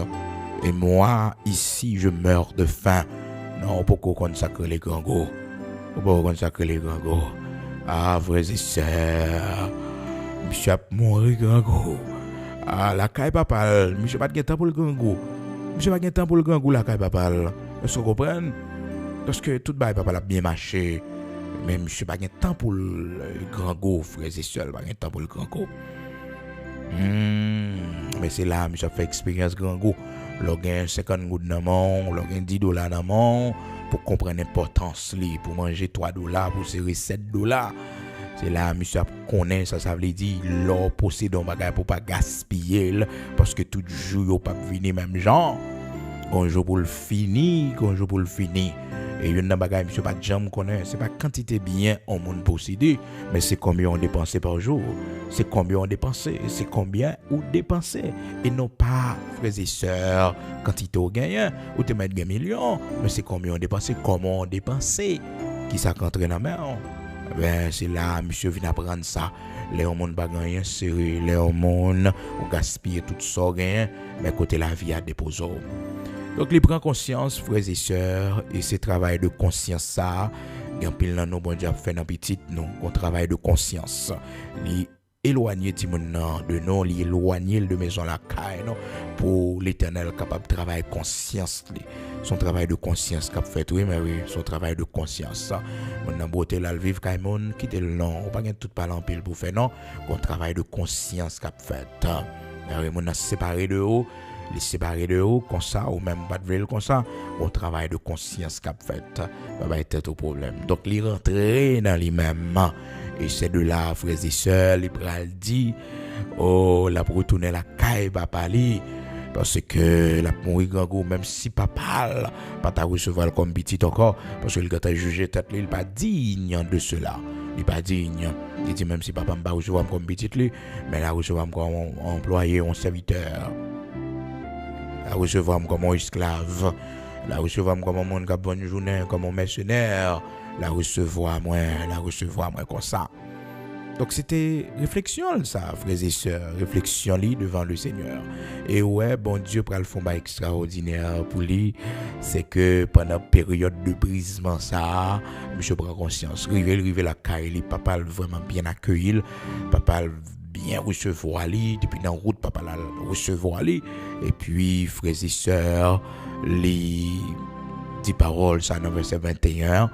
S1: Et moi, ici, je meurs de faim. Non, pourquoi consacrer les grands-goûts? Pourquoi consacrer les grands-goûts? Ah, frères et sœurs, monsieur a mouru grand-goût. Ah, la caille papa, monsieur pas de temps pour le grand-goût. Monsieur pas de temps pour le grand-goût, la caille papa. Est-ce que vous comprenez? Parce que tout le bail papa a bien marché. Mais monsieur pas de temps pour le grand-goût, frères et sœurs, pas de temps pour le grand-goût. Mais c'est là, monsieur a fait expérience grand-goût. L'orgain 50 gouttes dans mon, l'orgain 10 dollars dans mon, pour comprendre l'importance li, pour manger 3 dollars, pour serrer 7 dollars. C'est là, monsieur connaît ça, ça veut dire, l'or possède un bagage pour pas gaspiller, parce que tout jour, il pas venir même genre. Un jour pour le finir, un jour pour le finir. Et une bagage, monsieur pas jamais connaît, c'est pas quantité bien on monde posséder, mais c'est combien on dépensé par jour. C'est combien on dépensé, c'est combien on dépensé. Et non pas, frères et sœurs, quantité on gagne, ou te mettre des millions, mais c'est combien on dépensé, comment on dépensé, qui ça rentre dans la main. Ben, c'est là, monsieur vient apprendre ça. Les hommes pas gagner, c'est les hommes on gaspille tout ça gagne, mais côté la vie a déposé. Donc, il prend conscience, frères et sœurs, et ce travail de conscience, ça, il y a un pile dans nos bon Dieu fait dans petit, nous, un travail de conscience. Il éloigner de nous, il éloigner de maison la caille, non, pour l'éternel capable de travailler conscience. Son travail de conscience qu'a fait, oui, mais oui, son travail de conscience. On a beauté là, le vivre, quand on quitte le nom, on pas tout parler en pile pour faire, non, un travail de conscience qu'a fait. On a séparé de haut. Les séparer de haut comme ça ou même pas de ville comme ça, au travail de conscience qu'a fait, va être au problème. Donc il rentrer dans lui-même et c'est de là, frères et sœurs, il pral dit oh la pour retourner la caille papa li parce que la mourir grand goût même si papa pas ta recevoir comme petit encore parce que il a jugé tête il pas digne de cela. Il pas digne. Il dit même si papa me pas recevoir comme petit li, mais la recevoir comme employé, un serviteur. La recevoir comme un esclave, la recevoir comme un monde qui a bonne journée, comme un mercenaire, la recevoir moi comme ça. Donc c'était réflexion ça, frères et sœurs, réflexion devant le Seigneur. Et ouais, bon Dieu pour le fond extraordinaire pour lui, c'est que pendant période de brisement ça, monsieur prend conscience, rive la caille, papa vraiment bien accueilli, papa bien recevoir lui depuis dans route papa la recevoir lui et puis frères et sœurs les 10 paroles ça dans verset 21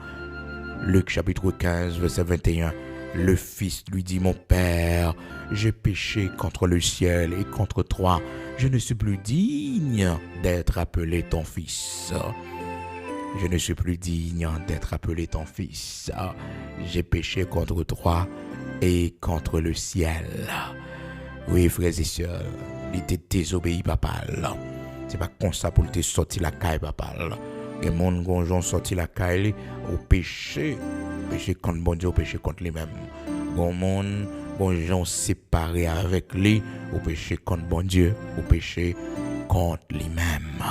S1: Luc chapitre 15 verset 21 le fils lui dit mon père j'ai péché contre le ciel et contre toi je ne suis plus digne d'être appelé ton fils. Je ne suis plus digne d'être appelé ton fils. J'ai péché contre toi et contre le ciel. Oui, frères et sœurs, il était désobéi, papa. C'est pas comme ça pour te sortir la caille, papa. Et mon gonjon sorti la caille au péché. Péché contre bon Dieu, péché contre lui-même. Bon monde, bon gens séparés avec lui, ou péché contre bon Dieu, ou péché contre lui-même.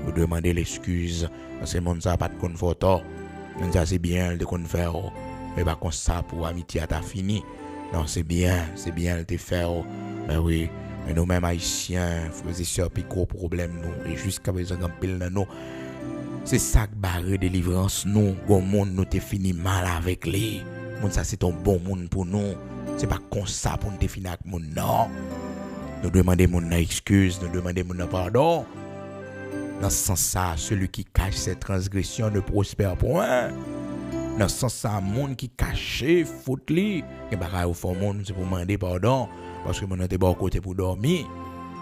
S1: Vous demandez l'excuse, parce que mon ça pas de confort. Ça c'est bien de qu'on faire, mais pas comme ça pour amitié à ta fini. Non, c'est bien de te faire. Mais oui, mais nous-mêmes haïtiens, frères et sœurs, puis gros problème nous, et jusqu'à présent, quand pile dans nous, c'est ça qui barre délivrance nous, bon monde nous te fini mal avec lui. Monde ça c'est un bon monde pour nous. C'est pas comme ça pour nous te finir avec monde, non. Nous demandons mon excuse, nous demandons mon pardon. Dans ce sens-là, celui qui cache ses transgressions ne prospère point. Dans ce sens-là, monde qui cache faute li, et bagaille au fond monde c'est pour demander pardon parce que mon était bon côté pour dormir.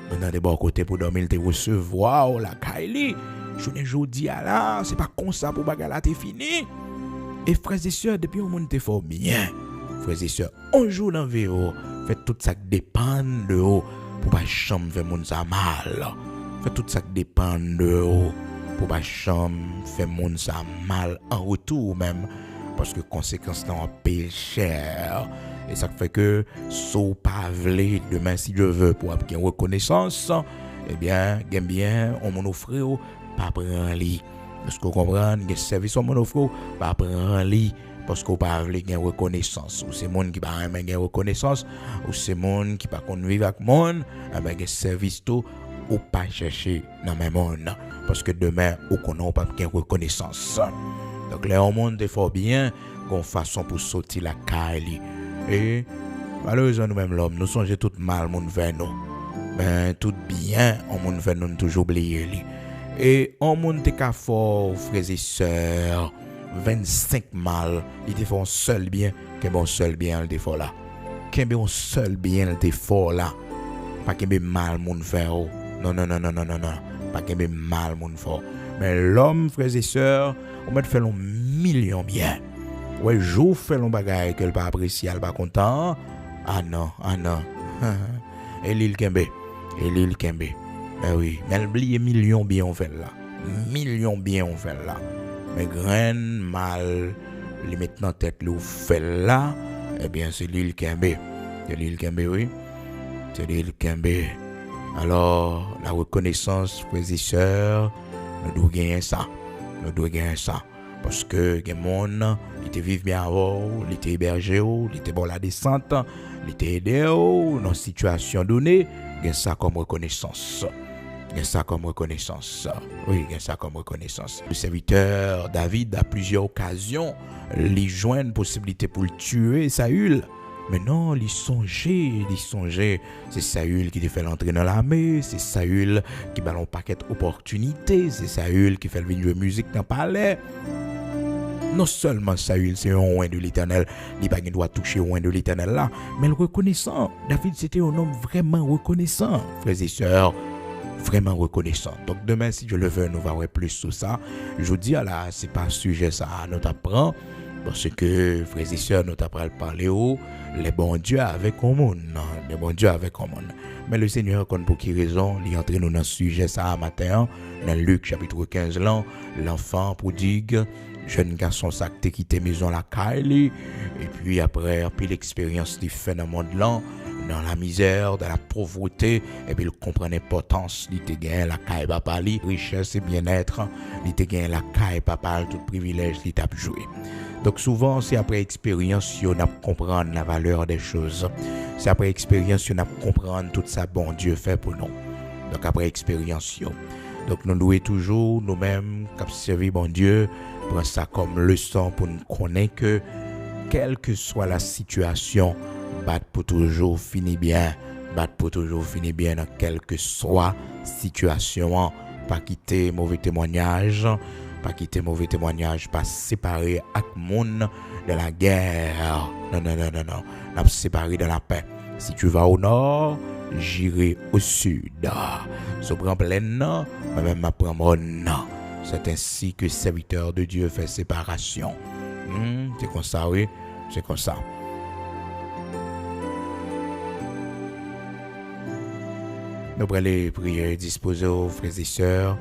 S1: Mon était bon côté pour dormir, te recevoir la Kylie. Je ne jodi à là, c'est pas comme ça pour bagaille là t'es fini. Et frères et sœurs, depuis au monde te fort bien. Frères et sœurs, un jour dans vélo, faites tout ça qui dépend de vous pour pas chambre faire monde ça mal. Faites tout ça qui dépend de vous pour pas chambre faire monde ça mal en retour même parce que conséquences là on paye cher. Et ça fait que sous pas vle demain si Dieu veut pour avoir une reconnaissance, eh bien on m'en offre pas prendre li. Parce que vous comprenez, les services on m'en offre pas prendre li parce qu'on pas vle une reconnaissance. Ou c'est monde qui pas aimer une reconnaissance, ou c'est monde qui pas qu'on vivre avec monde, avec les services tout ou pas chercher dans même monde parce que demain ou qu'on n'a pas une reconnaissance. Donc là on monde fort bien qu'on façon pour sortir la caille. Et malheureusement nous même l'homme nous songeons tout mal monde vers nous. Ben tout bien on monde vers nous toujours oublier lui. Et on monde te fort frères et sœurs 25 mal, il te font seul bien, que bon seul bien il te fort là. Que bon seul bien il te fort là. Pas que mal monde faire. Non. Pas que mal monde fort. Mais l'homme frères et sœurs, on met faire un million bien. Ouais, jour fait l'on bagaille qu'elle pas apprécier, elle pas content. Ah non. Et l'île Kembe. Ben oui, mais oubliez million bien on fait là. Million bien on fait là. Mais grain mal les maintenant tête le fait là, eh bien c'est l'île Kembe. C'est l'île Kembe oui. C'est l'île Kembe. Alors la reconnaissance frères et sœurs, nous devons gagner ça. Parce que les gens, ils te vivent bien avant, ils te hébergés, ils te bon la descente, ils te aidés dans une situation donnée, il y a ça comme reconnaissance. Oui, il y a ça comme reconnaissance. Le serviteur David, à plusieurs occasions, lui joint une possibilité pour le tuer, Saül. Mais non, il songeait. C'est Saül qui te fait l'entrer dans l'armée, c'est Saül qui balance un paquet d'opportunités, c'est Saül qui fait le venir de musique dans le palais. Non seulement Saül, c'est un oint de l'Éternel, il n'a pas doit toucher au oint de l'Éternel là, mais le reconnaissant. David, c'était un homme vraiment reconnaissant, frères et sœurs, vraiment reconnaissant. Donc demain, si Dieu le veut, nous verrons plus sur ça. Je dis, là, c'est pas sujet ça, nous t'apprend, parce que, frères et sœurs, nous t'apprend parler les bons dieux avec un monde. Mais le Seigneur, pour qui raison, il entre nous dans ce sujet ça matin, dans Luc chapitre 15, l'enfant prodigue, jeune garçon ça qui quitté maison la caille, et puis après l'expérience qu'il fait dans le monde là, dans la misère, dans la pauvreté, et puis il comprend l'importance, il te gagne la caille papa, richesse et bien-être, il te gagne la caille papa, tout privilège, il t'a joué. Donc souvent, c'est après expérience qu'on a comprendre la valeur des choses. C'est après expérience qu'on a comprendre tout ça bon Dieu fait pour nous. Donc après expérience. Donc nous devons toujours nous-mêmes servir bon Dieu, prendre ça comme leçon pour nous connaître que quelle que soit la situation, battre pour toujours finir bien. Dans quelle que soit situation. Pas quitter mauvais témoignage. Pas séparer avec monde de la guerre. Non. N'a séparer de la paix. Si tu vas au nord, j'irai au sud. Si prends pleine, moi-même ma prends mon nord. C'est ainsi que serviteur de Dieu fait séparation. C'est comme ça, oui. C'est comme ça. Nous prenons les prières disposées aux frères et sœurs,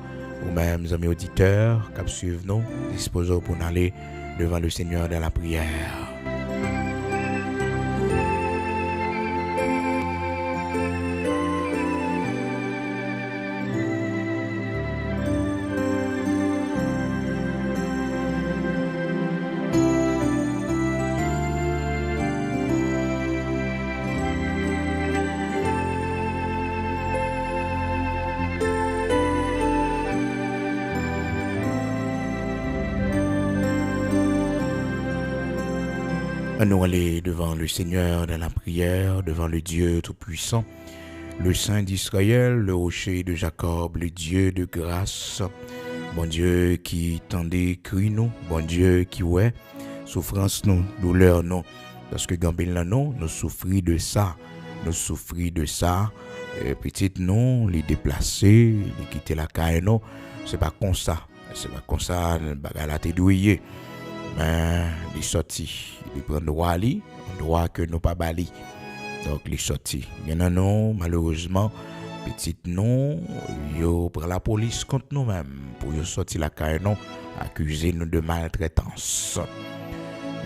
S1: ou même amis auditeurs qui suivent nous, disposés pour aller devant le Seigneur dans la prière. Nous aller devant le Seigneur dans la prière, devant le Dieu Tout-Puissant, le Saint d'Israël, le rocher de Jacob, le Dieu de grâce, bon Dieu qui tendait crie nous, bon Dieu qui ouais, souffrance nous, douleur nous, parce que Gambil là nous souffrit de ça, petite nous, les déplacer, les quitter la caille nous, c'est pas comme ça, bagarre la t'es douillé. Mais les sorties, ils prennent droit que nous pas bali. Donc les sorties, il y en a non malheureusement petite non, yo prend la police contre nous-mêmes pour yo sortir la caille non, accuser nous de maltraitance.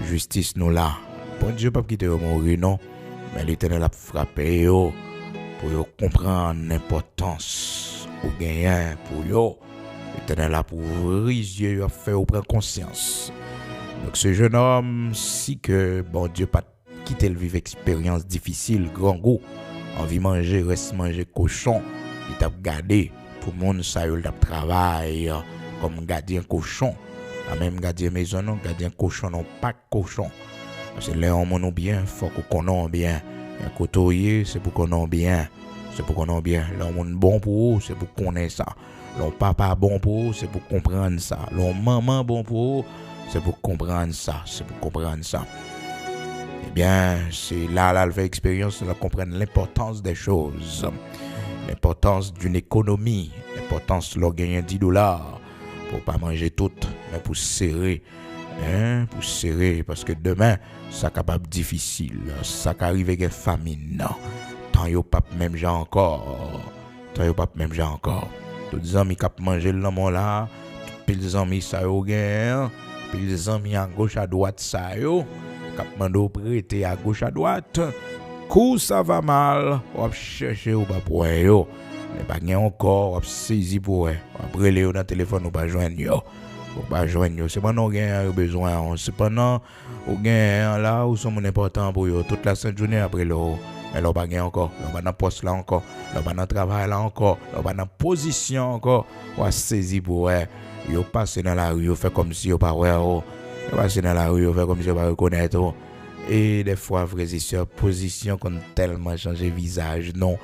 S1: Justice nous là. Bon Dieu pas quitter mourir non, mais l'Éternel a frappé yo pour yo comprendre l'importance au gagnant pour yo. L'Éternel a pour ouvrir les yeux, a fait prendre conscience. Donc ce jeune homme, si que bon Dieu pas quitté le vivre expérience difficile, grand goût, envie manger, reste manger cochon, il t'a gardé, tout le monde ça il t'a travail comme gardien cochon, même gardien maison non, gardien cochon non, pas cochon. Parce que là on nous bien, faut qu'on connaisse bien. Un côtoyer, c'est pour qu'on ait bien. Là on bon pour eux, c'est pour connaître ça. Là papa bon pour eux, c'est pour comprendre ça. Là maman bon pour eux, c'est pour comprendre ça. Eh bien, c'est là elle fait expérience, elle comprend l'importance des choses, l'importance d'une économie, l'importance de gagner $10 pour pas manger tout, mais pour serrer, parce que demain, ça capable difficile, ça arrive avec une famine, tant yo pas même gens encore, tous les amis qui manger le moment là, tous les amis ça yo gain. Puis les amis à gauche à droite ça yo cap mando prêter à gauche à droite coup ça va mal on chercher ou pas pour yo mais pas gain encore on saisi pour après les dans téléphone ou pas joindre yo c'est pas non gain besoin c'est pas non ou gain là où sont important pour yo toute la sainte journée après là mais là pas gain encore là pas dans poste là encore là pas dans travail là encore là pas dans position encore on saisi pour yo passe dans la rue, yo fait comme si yo pas ouais, yo passe dans la rue, yo fait comme si yo pas reconnaître. Et des fois, frères et sœurs, position qu'on tellement changé visage, non.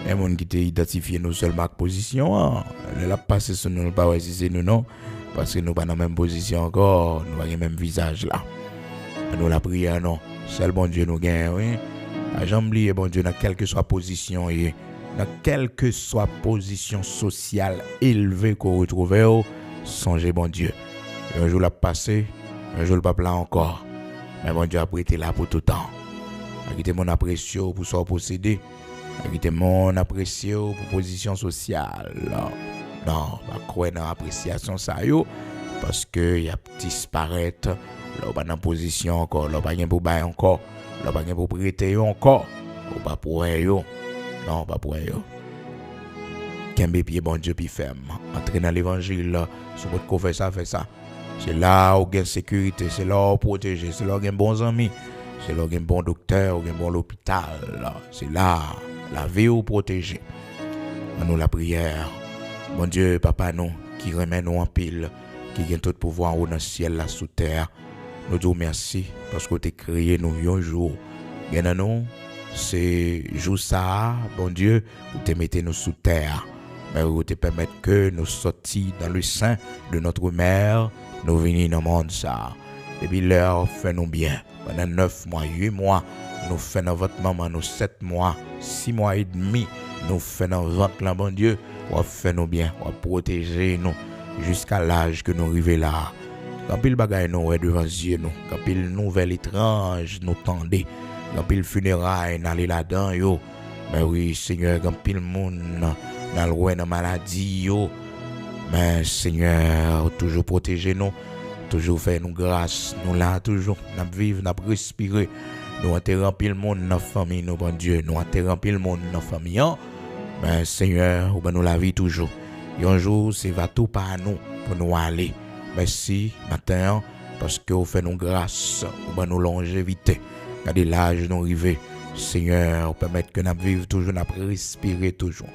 S1: Les gens qui t'ont identifié nous seulement avec position, la passe sur nous, pas ouais si c'est nous, non. Parce que nous pas dans la même position encore, nous pas le même visage là. Nous la prière, non. Seul bon Dieu nous gagne, oui. J'oublie, bon Dieu, dans quelle que soit position, dans quelle que soit position sociale élevée qu'on retrouve, songez bon Dieu. Un jour l'a passé, un jour le peuple là encore. Mais bon Dieu a prêté là pour tout temps. Quitter mon appréciation pour son posséder. Quitter mon appréciation pour position sociale. Non, pas croire dans appréciation ça yo parce que y a disparaître, là pas dans position encore, là pas gain pour bail encore, là pas gain pour prêter encore, ou pas pour yo. Non, pas pour eux. Kembe pied bon Dieu puis ferme. Entrer dans l'évangile, sur votre qu'on fait ça. C'est là où il y a sécurité, c'est là où protéger, c'est là où il y a bons amis, c'est là où il y a bon docteur, où il y a bon hôpital. C'est là, la vie où protéger. Nous la prière. Bon Dieu, papa nous, qui remet nous en pile, qui gagne tout pouvoir dans le ciel, là, sous terre. Nous disons merci parce que tu as créé nous un jour. Gagne nous. C'est jour ça, bon Dieu, vous te mettez nous sous terre, mais vous te permettez que nous sortions dans le sein de notre mère, nous venons dans le monde ça. Depuis l'heure, fait-nous bien. Pendant 9 mois, 8 mois, nous faisons dans votre maman, nous 7 mois, 6 mois et demi, nous faisons dans votre là, bon Dieu, vous fait-nous bien, vous protéger nous jusqu'à l'âge que nous arrivons là. Quand pile bagaille nous devant Dieu nous, quand pile nouvelle étrange nous tendez. Quand pile funérailles n'allez là-dedans yo. Mais oui, Seigneur, quand pile monde dans le roi dans maladie yo. Mais Seigneur, toujours protéger nous, toujours faire nous grâce, nous là toujours, nous vivre, nous respirer. Nous enterrons pile monde dans la famille, nous bon Dieu, nous enterrons pile monde dans la famille. Mais Seigneur, ou nous la vie toujours. Et un jour, c'est va tout par nous pour nous aller. Merci matin parce que vous faites nous grâce, ou nous longévité. Regardez l'âge nous arrivé. Seigneur, permettre que nous vivions toujours, nous respirer toujours.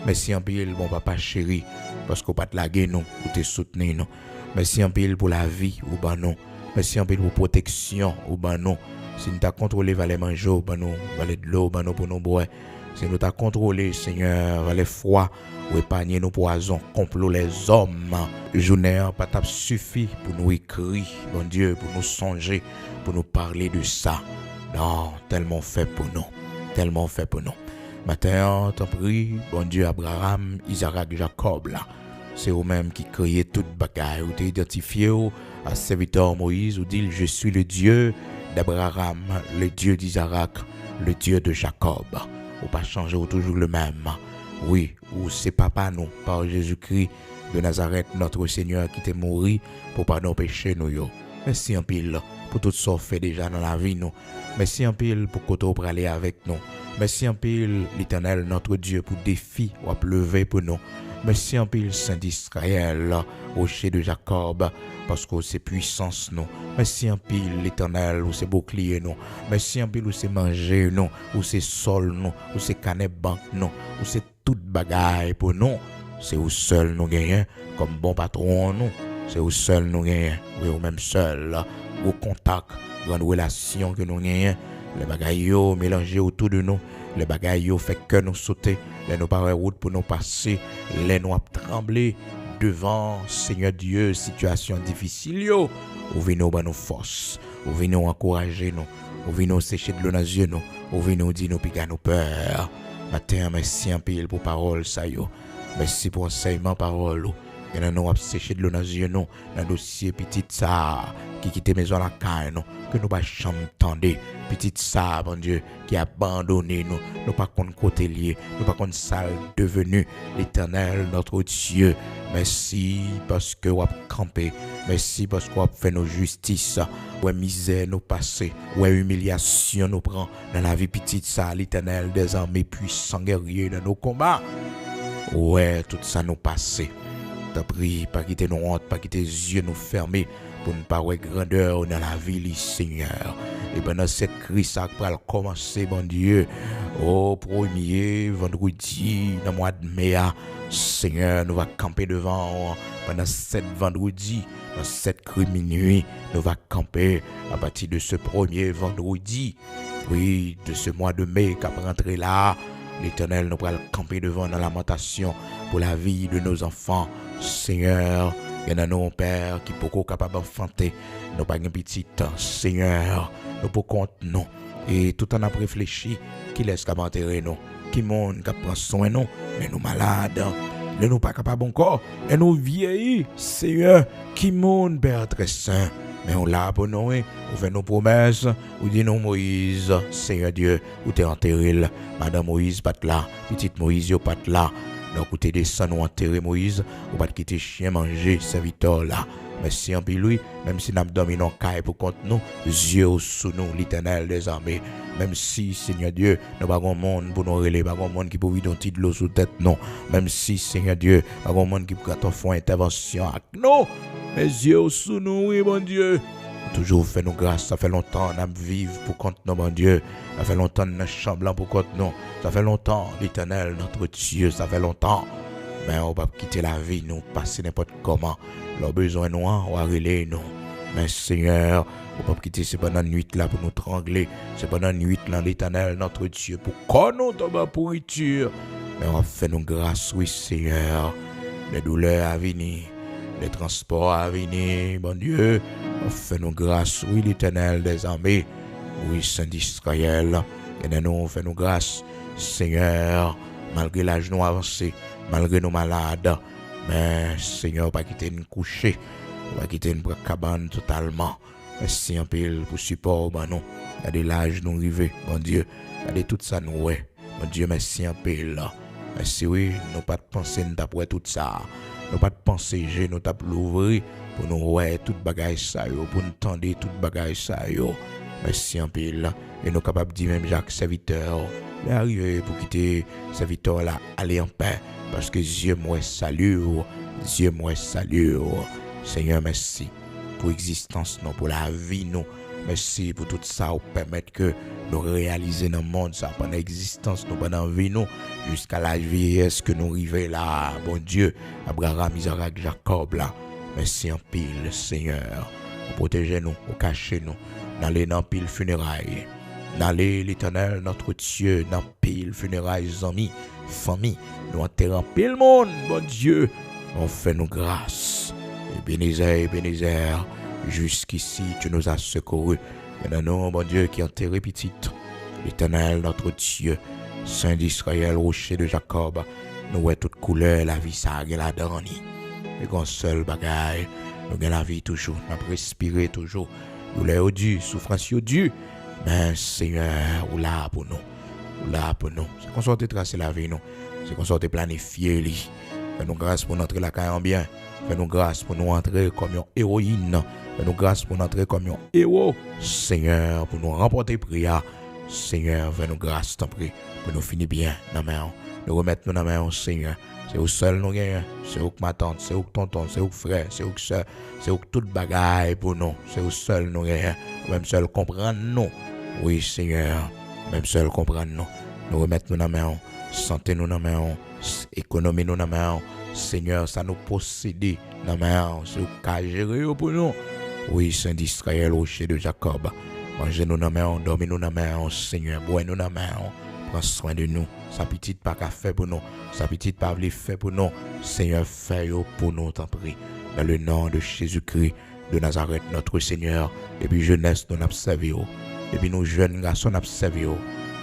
S1: Merci en pile, bon papa chéri, parce que vous pas te laguer nous, ou te soutenir nous. Merci en pile pour la vie, ou ben non. Merci en pile pour protection au ban nous. Si nous t'a contrôlé valet manger au ban nous, valet de l'eau ban nous pour nous boire. Si nous t'a contrôlé Seigneur valet froid ou épargner nos poisons, complot les hommes. Journée pas t'a suffi pour nous écrire, bon Dieu, pour nous songer, pour nous parler de ça. Non, tellement fait pour nous. Tellement fait pour nous. Matin, t'en prie, bon Dieu, Abraham, Isaac, Jacob, là. C'est eux-mêmes qui créaient toute bagaille. Ou t'identifié à serviteur Moïse, ou dit, je suis le Dieu d'Abraham, le Dieu d'Isaac, le Dieu de Jacob. Ou pas changer, ou toujours le même. Oui, ou c'est papa nous, par Jésus-Christ de Nazareth, notre Seigneur, qui t'est mort pour pardon péché nous yo. Merci en pile pour tout ça fait déjà dans la vie nous. Merci en pile pour qu'on pour aller avec nous. Merci en pile l'Éternel notre Dieu pour défi ou à lever pour nous. Merci en pile Saint d'Israël, rocher de Jacob, parce que c'est puissance nous. Merci en pile l'Éternel ou c'est bouclier nous. Merci en pile ou c'est manger nous, ou c'est sol nous, ou c'est canette banque nous, ou c'est toute bagaille pour nous. C'est où seul nous gagnons comme bon patron nous. C'est où seul nous gagnons, oui ou même seul, au contact, grande relation que nous gagnons. Les bagailles mélangés autour de nous, les bagailles fait que nous sauter, les nous paraît route pour nous passer, les nous trembler devant Seigneur Dieu, situation difficile yo, ou venons nous force, ou venons encourager nous, ou venons sécher de l'eau dans les yeux nous, ou venons dire nous piquer nos peurs. Matin, merci en pile pour parole ça yo. Merci pour enseignement parole. Et nous avons séché de l'eau dans les yeux nous, dans le dossier petit ça qui quitte maison la caille nous, que nous pas jamais tendre. Petit ça, mon Dieu, qui a abandonné nous, nous pas contre côté lié, nous pas contre salle devenu l'Éternel notre Dieu. Merci parce que vous avez campé, merci parce que vous avez fait nos justices, ouais misère nous passer, ouais humiliation nous prend dans la vie petite ça, l'Éternel des armées puissants guerriers dans nos combats. Ouais, tout ça nous passer. T'as pris, pas quitter nos hontes, pas quitter les yeux nous fermer pour ne pas avoir grandeur dans la vie, Seigneur. Et pendant cette crise, ça va commencer, bon Dieu, au premier vendredi, dans le mois de mai, Seigneur, nous va camper devant pendant 7 vendredis, dans 7 minuit, nous va camper à partir de ce premier vendredi, oui, de ce mois de mai, qui va rentrer là. L'Éternel nous va camper devant dans lamentation pour la vie de nos enfants. Seigneur, il y en a nos pères qui sont capables d'enfanter. Nous pas un petit temps. Seigneur, nous pouvons compter nous. Et tout en a réfléchi, qui laisse qu'à enterrer nous, qui monde qui prend soin de nous, mais nous malades, ne nous pas capables encore, et nous vieillis. Seigneur, qui monde Père très saint. Mais on l'a pour nous, on fait nos promesses, on dit non Moïse, Seigneur Dieu, où t'es enterré là, Madame Moïse pas là, petite Moïse pas là, donc où t'es descendu nous enterrer Moïse, ou pas quitter chien manger serviteur là. Merci en lui, même si nous dormi dans caille pour contre nous, yeux sous nous, l'Éternel des armées. Même si, Seigneur Dieu, nous n'avons pas de monde pour nous relayer, pas de monde qui peut vivre de l'eau sous tête, non. Même si, Seigneur Dieu, pas de monde qui peut faire intervention avec nous. Mes yeux sous nous, oui, mon Dieu. Toujours fait nous grâce, ça fait longtemps nous vivons pour contre nous, mon Dieu. Ça fait longtemps nous chambrons pour contre nous. Ça fait longtemps, l'Éternel, notre Dieu, ça fait longtemps. Mais on va quitter la vie, nous, passer n'importe comment. Leur besoin nous, on va relayer nous. Mais Seigneur, on va pas quitter ce pendant nuit là pour nous trangler. C'est pendant nuit là, l'Éternel, notre Dieu, pour qu'on nous tombe en pourriture. Mais on va faire nous grâce, oui, Seigneur. Les douleurs à venir. Les transports à venir, bon Dieu, fait nous grâce, oui, l'Éternel des armées, oui, Saint d'Israël, et nous, fait nous grâce, Seigneur, malgré l'âge nous avancé, malgré nos malades, mais Seigneur, pas quitter nous coucher, pas quitter nous cabane totalement, merci un peu pour support, bon non, il y a des l'âge nous arriver, bon Dieu, il y a des tout ça nous, ouais, bon Dieu, merci un peu là, merci, oui, nous pas de penser, nous d'après tout ça. Nous pas de penser, nous t'a l'ouvrir pour nous ouais toute bagaille ça yo, pour nous tendre toute bagaille ça yo. Merci en pile et nous capable dire même Jacques serviteur, mais arriver pour quitter serviteur là, aller en paix parce que Dieu moi salue, Dieu moi salue. Seigneur merci pour existence nous, pour la vie nous. Merci pour tout ça, pour permettre que nous réaliser dans le monde, ça, pendant l'existence, nous, pendant la vie, nous, jusqu'à la vieillesse que nous arrivons là, bon Dieu, Abraham, Isaac, Jacob, là. Merci en pile, Seigneur. protégez-nous, cachez-nous, n'allez dans pile funérailles. N'allez l'Éternel, notre Dieu, dans pile funérailles, amis, famille, nous enterrons pile monde, bon Dieu, on fait nous grâce. Ebenezer, jusqu'ici, tu nous as secourus. Maintenant, bon Dieu, qui enterré petite, l'Éternel, notre Dieu, Saint d'Israël, rocher de Jacob, nous avons toute couleur, la vie, ça a la dernière. Et qu'on seul bagaille, nous avons la vie toujours, nous avons respiré toujours. Nous l'avons dû, souffrance dû. Mais Seigneur, ou là pour nous. Ou là pour nous. C'est qu'on sorte tracer la vie, nous. C'est qu'on sorte planifier. Fais-nous grâce pour entrer la caille en bien. Fais-nous grâce pour nous entrer comme une héroïne. Fais-nous grâce pour entrer comme un héros. Seigneur, pour nous remporter prière. Seigneur, fais-nous grâce, t'en prie. Pour nous finir bien dans la main. Nous remettre nous dans la main, Seigneur. C'est où seul nous gagnons. C'est où ma tante, c'est où tonton, c'est où frère, c'est où soeur, c'est où toute bagaille pour nous. C'est où seul nous gagnons. Même seul comprendre nous. Oui, Seigneur. Même seul comprendre nous. Nous remettre nous dans la main. Santé nous dans la main. Économie nous dans la main. Seigneur, ça nous possède dans la main. C'est où qu'à gérer pour nous. Oui, Saint d'Israël, rocher de Jacob. Mangez nous dans la main. Dormez nous dans la main. Seigneur, bois nous dans la main. Prends soin de nous. Sa petite pas qu'à faire pour nous. Sa petite pas voulu faire pour nous. Seigneur, fais-le pour nous, t'en prie. Dans le nom de Jésus-Christ de Nazareth, notre Seigneur. Depuis jeunesse, nous avons servi. Depuis nous jeunes garçons, nous avons servi.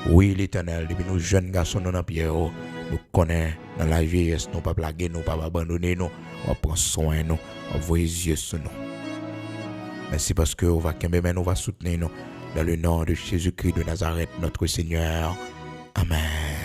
S1: Oui, l'Éternel, depuis nous jeunes garçons, nous avons pierre. Nous connaissons dans la vieillesse, nous ne pas blaguer, nous ne pas abandonner, nous. On prend soin de nous. On voit les yeux sur nous. Merci parce que on va mais nous va soutenir nous. Dans le nom de Jésus-Christ de Nazareth, notre Seigneur. Amen.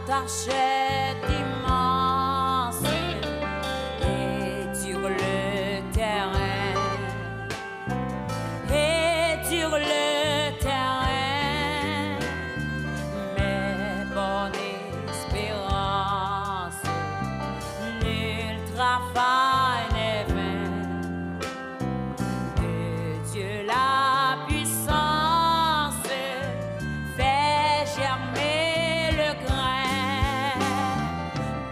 S2: tâche immense et sur le terrain, et sur le terrain, mais bonne espérance, nul travail n'est vain. De Dieu la puissance fait germer le grain.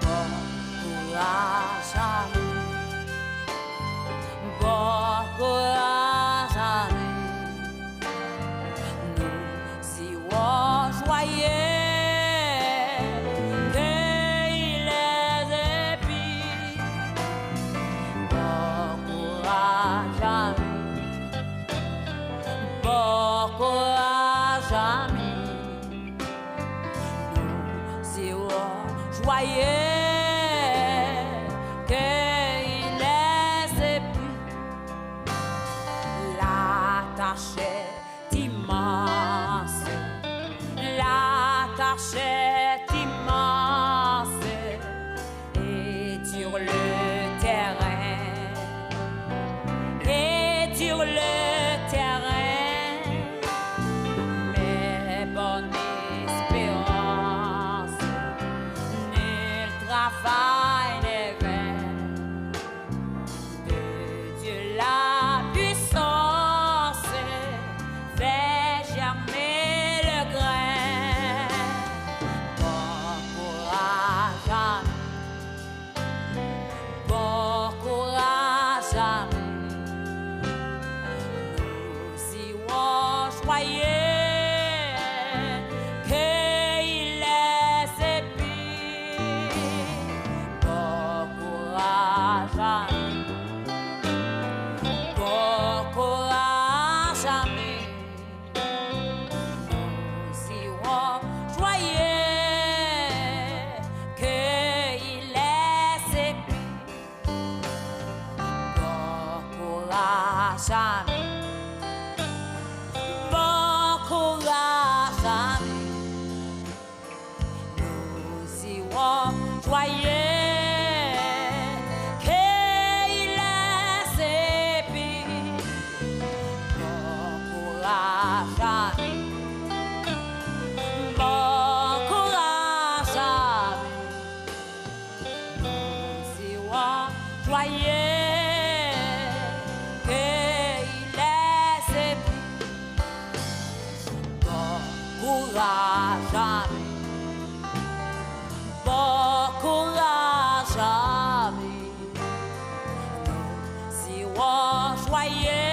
S2: Bon courage à nous, bon courage à nous, nous serons joyeux qu'il est épis. Bon courage à nous, bon courage à nous, nous serons joyeux qu'il est épis. La tâche est immense, la tâche est immense, et sur le terrain, et sur le terrain, mais bonne espérance, nul travail n'est vain. De Dieu la puissance fait germer le grain. Bon courage à nous, bon courage à nous, nous serons joyeux qu'il est épis. Bon courage à nous, bon courage à nous, nous serons joyeux qu'il est épis. Bon courage à nous, bon courage à nous, nous serons joyeux qu'il est épis. Bon courage à nous, bon courage à nous, nous serons joyeux qu'il est épis. Bon courage à nous, bon courage à nous, nous serons joyeux